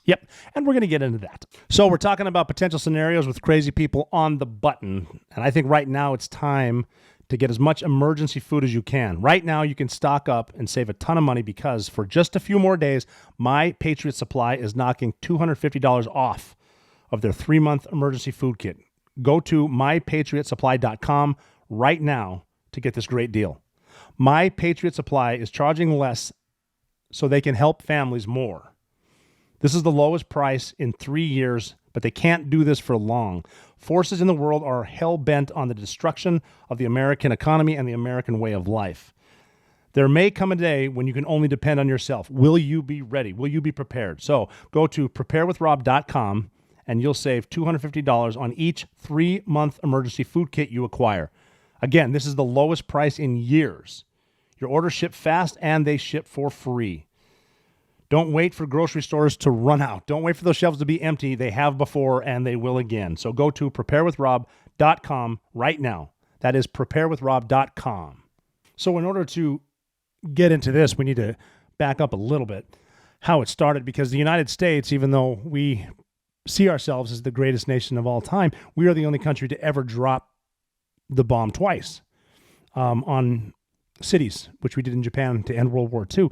Yep. And we're going to get into that. So we're talking about potential scenarios with crazy people on the button. And I think right now it's time to get as much emergency food as you can. Right now you can stock up and save a ton of money because for just a few more days, My Patriot Supply is knocking $250 off of their 3-month emergency food kit. Go to mypatriotsupply.com right now to get this great deal. My Patriot Supply is charging less so they can help families more. This is the lowest price in 3 years, but they can't do this for long. Forces in the world are hell-bent on the destruction of the American economy and the American way of life. There may come a day when you can only depend on yourself. Will you be ready? Will you be prepared? So go to preparewithrob.com and you'll save $250 on each 3-month emergency food kit you acquire. Again, this is the lowest price in years. Your orders ship fast and they ship for free. Don't wait for grocery stores to run out. Don't wait for those shelves to be empty. They have before and they will again. So go to preparewithrob.com right now. That is preparewithrob.com. So in order to get into this, we need to back up a little bit how it started, because the United States, even though we see ourselves as the greatest nation of all time, we are the only country to ever drop the bomb twice on cities, which we did in Japan to end World War II.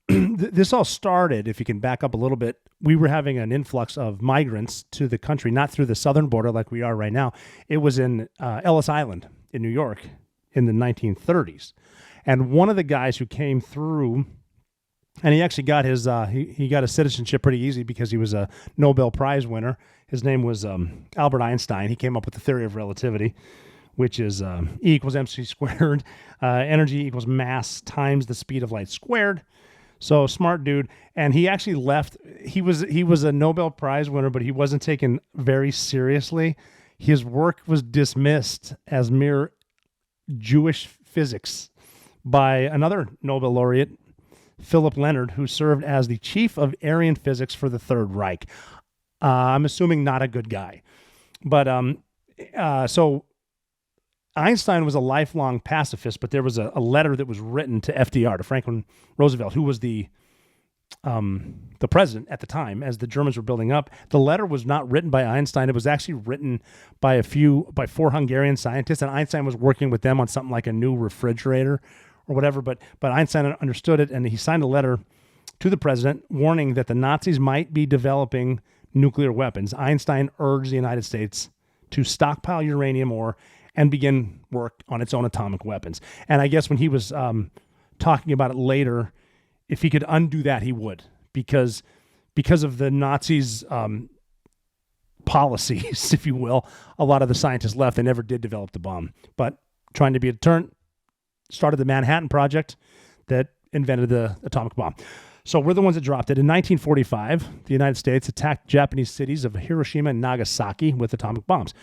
This all started, if you can back up a little bit, we were having an influx of migrants to the country, not through the southern border like we are right now. It was in Ellis Island in New York in the 1930s. And one of the guys who came through, and he actually got his he got his citizenship pretty easy because he was a Nobel Prize winner. His name was Albert Einstein. He came up with the theory of relativity, which is E equals mc squared. Energy equals mass times the speed of light squared. So smart dude. And he actually left. He was a Nobel Prize winner, but he wasn't taken very seriously. His work was dismissed as mere Jewish physics by another Nobel laureate, Philip Leonard, who served as the chief of Aryan physics for the Third Reich. I'm assuming not a good guy. But so Einstein was a lifelong pacifist, but there was a letter that was written to FDR, to Franklin Roosevelt, who was the president at the time as the Germans were building up. The letter was not written by Einstein. It was actually written by four Hungarian scientists, and Einstein was working with them on something like a new refrigerator or whatever. But Einstein understood it, and he signed a letter to the president warning that the Nazis might be developing nuclear weapons. Einstein urged the United States to stockpile uranium ore and begin work on its own atomic weapons. And I guess when he was talking about it later, if he could undo that, he would, because of the Nazis' policies, if you will. A lot of the scientists left. They never did develop the bomb. But trying to be a deterrent, started the Manhattan Project that invented the atomic bomb. So we're the ones that dropped it. In 1945, the United States attacked Japanese cities of Hiroshima and Nagasaki with atomic bombs,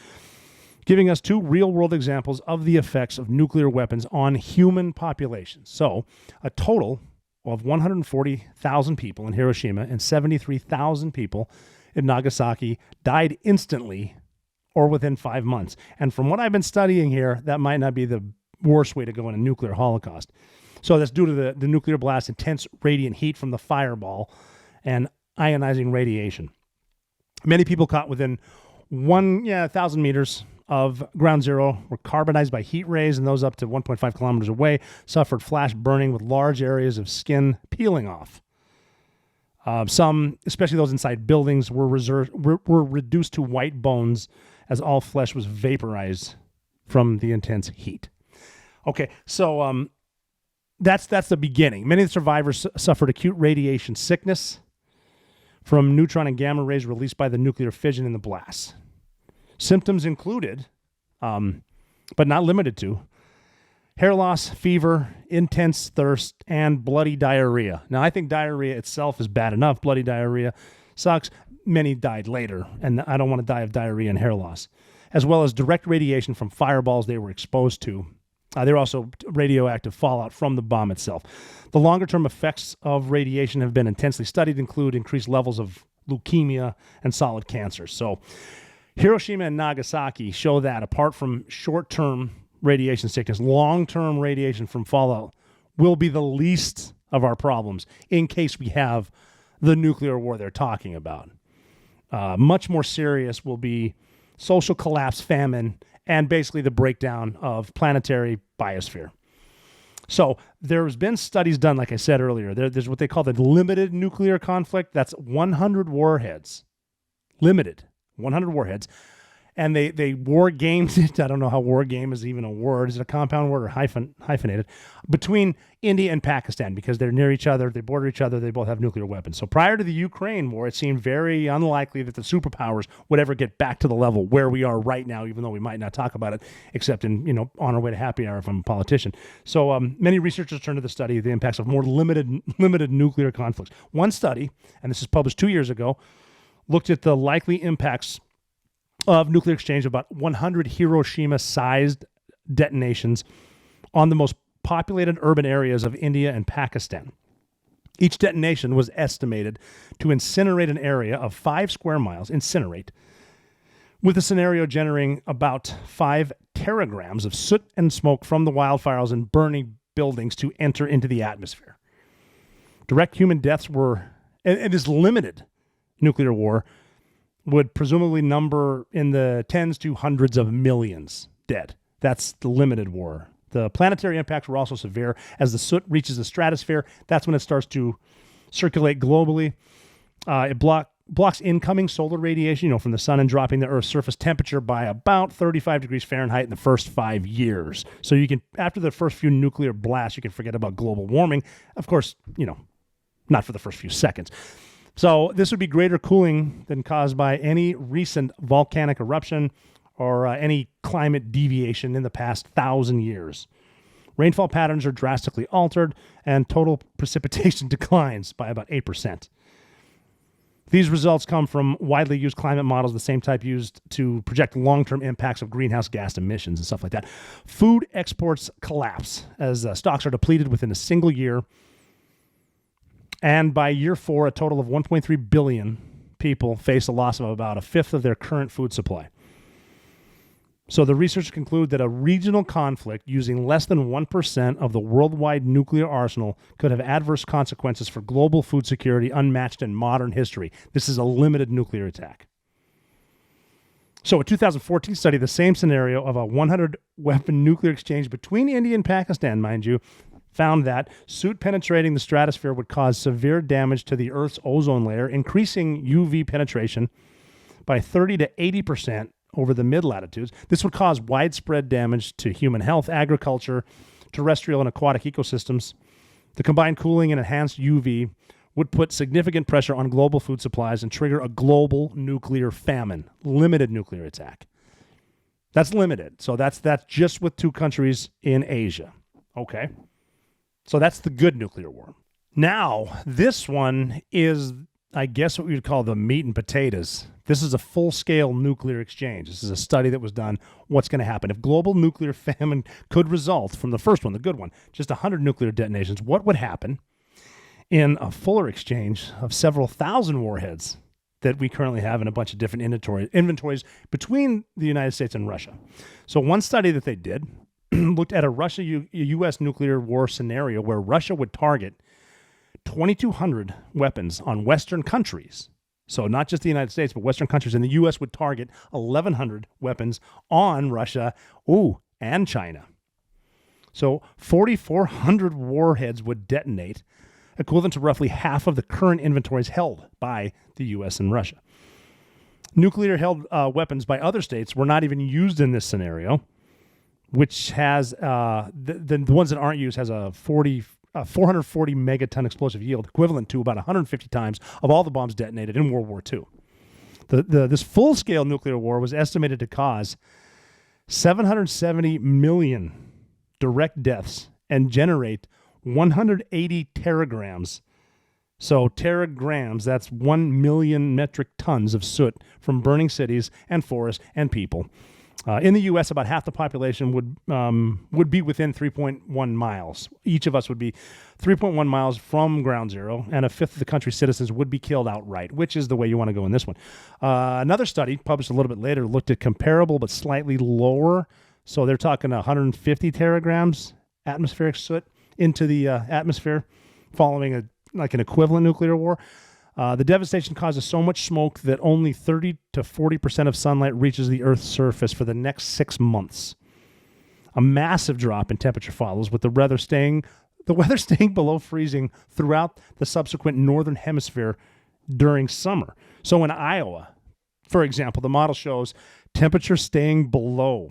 giving us two real-world examples of the effects of nuclear weapons on human populations. So a total of 140,000 people in Hiroshima and 73,000 people in Nagasaki died instantly or within 5 months. And from what I've been studying here, that might not be the worst way to go in a nuclear holocaust. So that's due to the nuclear blast, intense radiant heat from the fireball, and ionizing radiation. Many people caught within 1,000 meters of ground zero were carbonized by heat rays, and those up to 1.5 kilometers away suffered flash burning with large areas of skin peeling off. Some, especially those inside buildings, were reduced to white bones as all flesh was vaporized from the intense heat. Okay, so that's the beginning. Many of the survivors suffered acute radiation sickness from neutron and gamma rays released by the nuclear fission in the blast. Symptoms included, but not limited to, hair loss, fever, intense thirst, and bloody diarrhea. Now, I think diarrhea itself is bad enough. Bloody diarrhea sucks. Many died later, and I don't want to die of diarrhea and hair loss, as well as direct radiation from fireballs they were exposed to. There were also radioactive fallout from the bomb itself. The longer-term effects of radiation have been intensely studied, include increased levels of leukemia and solid cancers. So Hiroshima and Nagasaki show that apart from short-term radiation sickness, long-term radiation from fallout will be the least of our problems in case we have the nuclear war they're talking about. Much more serious will be social collapse, famine, and basically the breakdown of planetary biosphere. So there's been studies done, like I said earlier. There's what they call the limited nuclear conflict. That's 100 warheads. Limited. 100 warheads. And they war gamed it. I don't know how war game is even a word. Is it a compound word or hyphenated? Between India and Pakistan, because they're near each other, they border each other, they both have nuclear weapons. So prior to the Ukraine war, it seemed very unlikely that the superpowers would ever get back to the level where we are right now, even though we might not talk about it, except in, on our way to happy hour if I'm a politician. So many researchers turned to the study of the impacts of more limited nuclear conflicts. One study, and this is published 2 years ago, looked at the likely impacts of nuclear exchange of about 100 Hiroshima-sized detonations on the most populated urban areas of India and Pakistan. Each detonation was estimated to incinerate an area of 5 square miles, with the scenario generating about 5 teragrams of soot and smoke from the wildfires and burning buildings to enter into the atmosphere. Direct human deaths and this limited nuclear war would presumably number in the tens to hundreds of millions dead. That's the limited war. The planetary impacts were also severe. As the soot reaches the stratosphere, that's when it starts to circulate globally. It blocks incoming solar radiation, from the sun and dropping the Earth's surface temperature by about 35 degrees Fahrenheit in the first 5 years. So you can, after the first few nuclear blasts, you can forget about global warming. Of course, not for the first few seconds. So this would be greater cooling than caused by any recent volcanic eruption or any climate deviation in the past 1,000 years. Rainfall patterns are drastically altered, and total precipitation declines by about 8%. These results come from widely used climate models, the same type used to project long-term impacts of greenhouse gas emissions and stuff like that. Food exports collapse as stocks are depleted within a single year. And by year 4, a total of 1.3 billion people face a loss of about a fifth of their current food supply. So the researchers conclude that a regional conflict using less than 1% of the worldwide nuclear arsenal could have adverse consequences for global food security unmatched in modern history. This is a limited nuclear attack. So a 2014 study, the same scenario of a 100-weapon nuclear exchange between India and Pakistan, mind you, found that soot penetrating the stratosphere would cause severe damage to the Earth's ozone layer, increasing UV penetration by 30 to 80% over the mid-latitudes. This would cause widespread damage to human health, agriculture, terrestrial and aquatic ecosystems. The combined cooling and enhanced UV would put significant pressure on global food supplies and trigger a global nuclear famine, limited nuclear attack. That's limited. So that's just with 2 countries in Asia. Okay. So that's the good nuclear war. Now, this one is, I guess, what we would call the meat and potatoes. This is a full-scale nuclear exchange. This is a study that was done. What's going to happen? If global nuclear famine could result from the first one, the good one, just 100 nuclear detonations, what would happen in a fuller exchange of several thousand warheads that we currently have in a bunch of different inventories between the United States and Russia? So one study that they did looked at a Russia-U.S. nuclear war scenario where Russia would target 2,200 weapons on Western countries. So not just the United States, but Western countries. And the U.S. would target 1,100 weapons on Russia, and China. So 4,400 warheads would detonate, equivalent to roughly half of the current inventories held by the U.S. and Russia. Nuclear-held weapons by other states were not even used in this scenario, which has, the ones that aren't used has a 440 megaton explosive yield, equivalent to about 150 times of all the bombs detonated in World War II. This full-scale nuclear war was estimated to cause 770 million direct deaths and generate 180 teragrams. So teragrams, that's 1 million metric tons of soot from burning cities and forests and people. In the U.S., about half the population would be within 3.1 miles. Each of us would be 3.1 miles from ground zero, and a fifth of the country's citizens would be killed outright, which is the way you want to go in this one. Another study, published a little bit later, looked at comparable but slightly lower. So they're talking 150 teragrams atmospheric soot into the atmosphere following an equivalent nuclear war. The devastation causes so much smoke that only 30 to 40% of sunlight reaches the Earth's surface for the next 6 months. A massive drop in temperature follows, with the weather staying below freezing throughout the subsequent northern hemisphere during summer. So in Iowa, for example, the model shows temperature staying below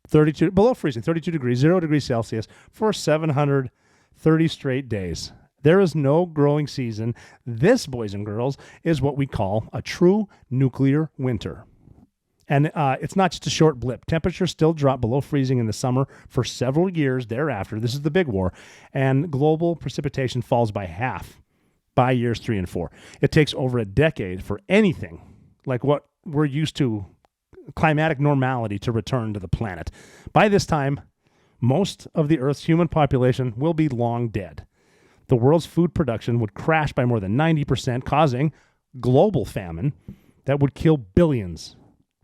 freezing, 32 degrees, 0 degrees Celsius for 730 straight days. There is no growing season. This, boys and girls, is what we call a true nuclear winter. And it's not just a short blip. Temperatures still drop below freezing in the summer for several years thereafter. This is the big war. And global precipitation falls by half by years 3 and 4. It takes over a decade for anything like what we're used to, climatic normality, to return to the planet. By this time, most of the Earth's human population will be long dead. The world's food production would crash by more than 90%, causing global famine that would kill billions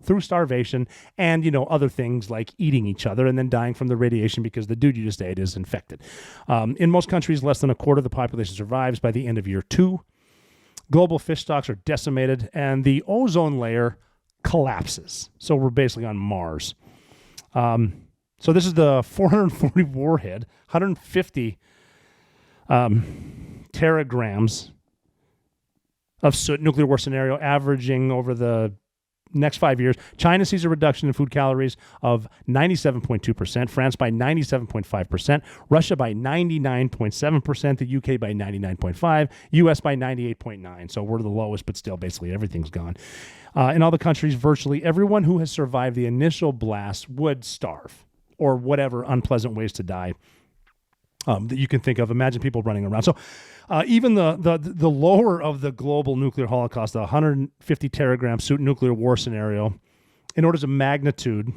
through starvation and, other things like eating each other and then dying from the radiation because the dude you just ate is infected. In most countries, less than a quarter of the population survives by the end of year 2. Global fish stocks are decimated, and the ozone layer collapses. So we're basically on Mars. So this is the 440 warhead, 150 teragrams of soot nuclear war scenario, averaging over the next 5 years. China sees a reduction in food calories of 97.2%, France by 97.5%, Russia by 99.7%, the UK by 99.5%, US by 98.9%. So we're the lowest, but still basically everything's gone. In all the countries, virtually everyone who has survived the initial blast would starve or whatever unpleasant ways to die that you can think of. Imagine people running around. So even the lower of the global nuclear holocaust, the 150 teragram soot nuclear war scenario, in orders of magnitude,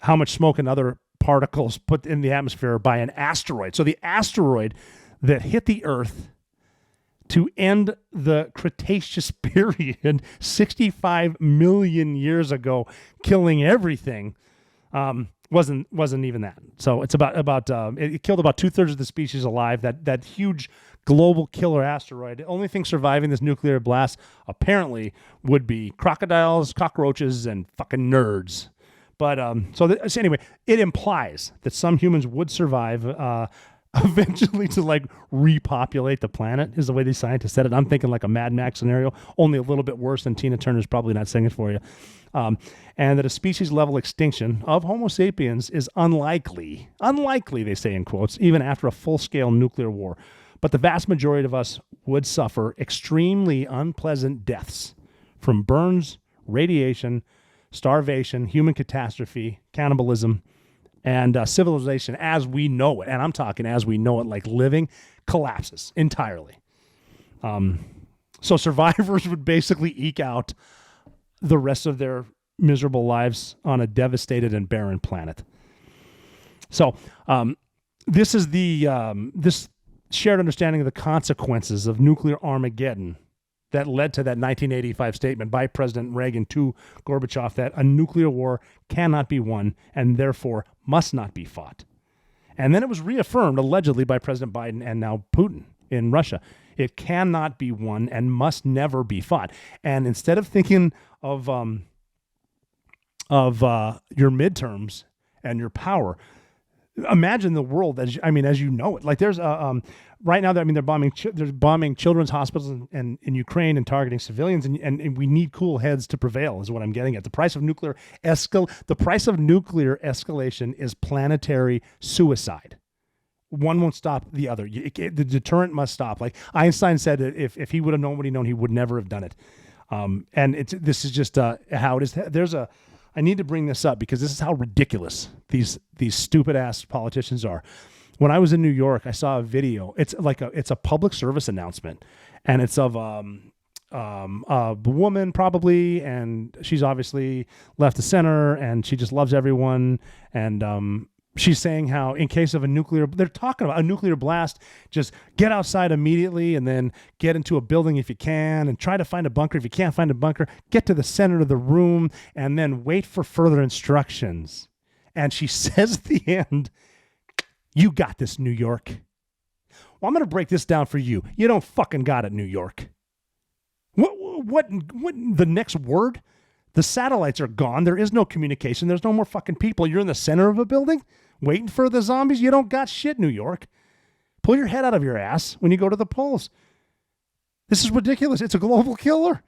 how much smoke and other particles put in the atmosphere by an asteroid. So the asteroid that hit the Earth to end the Cretaceous period 65 million years ago, killing everything, wasn't even that. So it's about it killed about 2/3 of the species alive. That huge global killer asteroid. The only thing surviving this nuclear blast apparently would be crocodiles, cockroaches, and fucking nerds. But so anyway, it implies that some humans would survive eventually to like repopulate the planet, is the way these scientists said it. I'm thinking like a Mad Max scenario, only a little bit worse than Tina Turner's probably not singing for you. And that a species level extinction of Homo sapiens is unlikely, they say in quotes, even after a full scale nuclear war. But the vast majority of us would suffer extremely unpleasant deaths from burns, radiation, starvation, human catastrophe, cannibalism, and civilization as we know it, and I'm talking as we know it, like living, collapses entirely. So survivors would basically eke out the rest of their miserable lives on a devastated and barren planet. So this is this shared understanding of the consequences of nuclear Armageddon that led to that 1985 statement by President Reagan to Gorbachev that a nuclear war cannot be won and therefore must not be fought. And then it was reaffirmed allegedly by President Biden and now Putin in Russia. It cannot be won and must never be fought. And instead of thinking of your midterms and your power, imagine the world as you know it. Like there's right now, they're bombing children's hospitals in Ukraine and targeting civilians, and we need cool heads to prevail, is what I'm getting at. The price of nuclear escalation is planetary suicide. One won't stop the other. The deterrent must stop. Like Einstein said, that if he would have known what he known, he would never have done it. And this is just how it is. I need to bring this up because this is how ridiculous these stupid ass politicians are. When I was in New York, I saw a video. It's a public service announcement, and it's of a woman probably, and she's obviously left the center, and she just loves everyone, and she's saying how in case of they're talking about a nuclear blast, just get outside immediately and then get into a building if you can and try to find a bunker. If you can't find a bunker, get to the center of the room and then wait for further instructions. And she says at the end, "You got this, New York." Well, I'm going to break this down for you. You don't fucking got it, New York. What the next word? The satellites are gone. There is no communication. There's no more fucking people. You're in the center of a building waiting for the zombies. You don't got shit, New York. Pull your head out of your ass when you go to the polls. This is ridiculous. It's a global killer.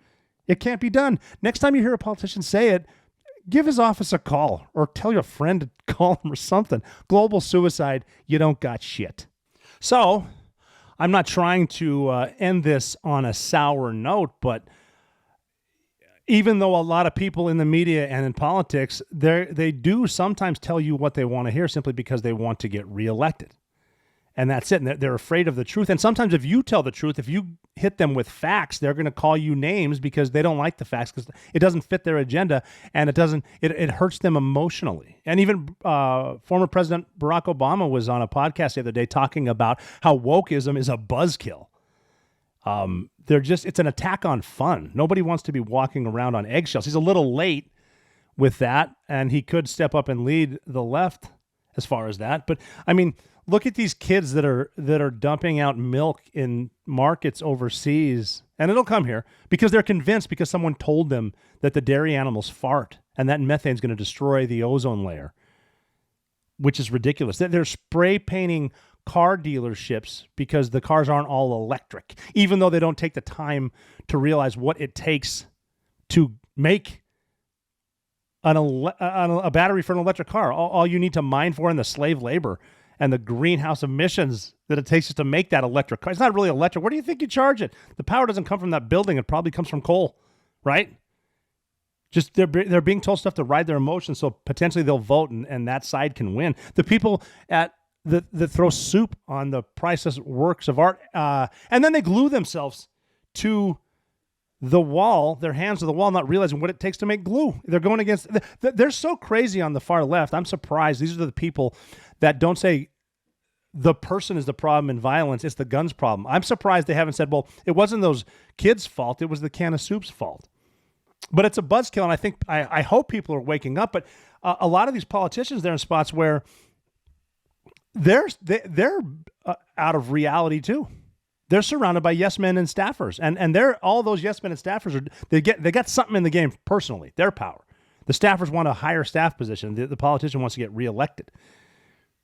It can't be done. Next time you hear a politician say it, give his office a call or tell your friend to call him or something. Global suicide. You don't got shit. So I'm not trying to end this on a sour note, but even though a lot of people in the media and in politics, they do sometimes tell you what they want to hear simply because they want to get reelected. And that's it. And they're afraid of the truth. And sometimes if you tell the truth, if you hit them with facts, they're going to call you names because they don't like the facts because it doesn't fit their agenda and it hurts them emotionally. And even former President Barack Obama was on a podcast the other day talking about how wokeism is a buzzkill. It's an attack on fun. Nobody wants to be walking around on eggshells. He's a little late with that, and he could step up and lead the left as far as that. But I mean, look at these kids that are dumping out milk in markets overseas, and it'll come here because they're convinced because someone told them that the dairy animals fart and that methane is going to destroy the ozone layer, which is ridiculous. They're spray painting car dealerships because the cars aren't all electric, even though they don't take the time to realize what it takes to make a battery for an electric car. All you need to mine for in the slave labor and the greenhouse emissions that it takes just to make that electric car. It's not really electric. Where do you think you charge it? The power doesn't come from that building. It probably comes from coal, right? Just they're being told stuff to ride their emotions, so potentially they'll vote and that side can win. The people that throw soup on the priceless works of art, and then they glue themselves to the wall, their hands to the wall, not realizing what it takes to make glue. They're going against. They're so crazy on the far left. I'm surprised. These are the people that don't say the person is the problem in violence. It's the guns problem. I'm surprised they haven't said, well, it wasn't those kids' fault. It was the can of soup's fault. But it's a buzzkill, and I hope people are waking up. But a lot of these politicians, they're in spots where they're out of reality too. They're surrounded by yes men and staffers, and all those yes men and staffers they got something in the game personally. Their power. The staffers want a higher staff position. The politician wants to get reelected,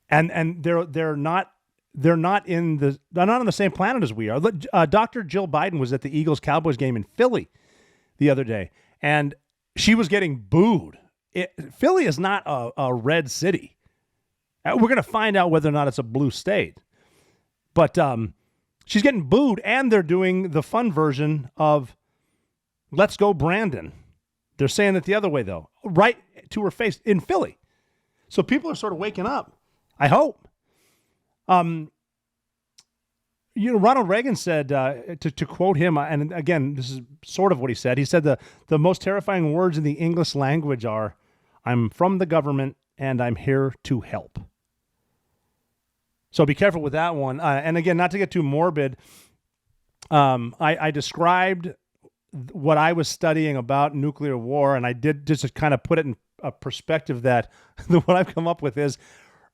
and they're not on the same planet as we are. Dr. Jill Biden was at the Eagles-Cowboys game in Philly the other day, and she was getting booed. Philly is not a red city. We're going to find out whether or not it's a blue state. But she's getting booed, and they're doing the fun version of Let's Go Brandon. They're saying it the other way, though, right to her face in Philly. So people are sort of waking up. I hope. Ronald Reagan said, to quote him, and again, this is sort of what he said. He said the most terrifying words in the English language are, "I'm from the government and I'm here to help." So be careful with that one. And again, not to get too morbid, I described what I was studying about nuclear war, and I did just to kind of put it in a perspective that what I've come up with is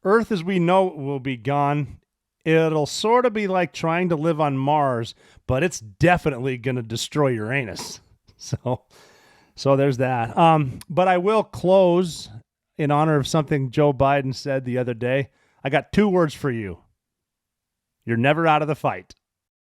Earth as we know it will be gone. It'll sort of be like trying to live on Mars, but it's definitely going to destroy Uranus. So there's that. But I will close in honor of something Joe Biden said the other day. I got 2 words for you. You're never out of the fight.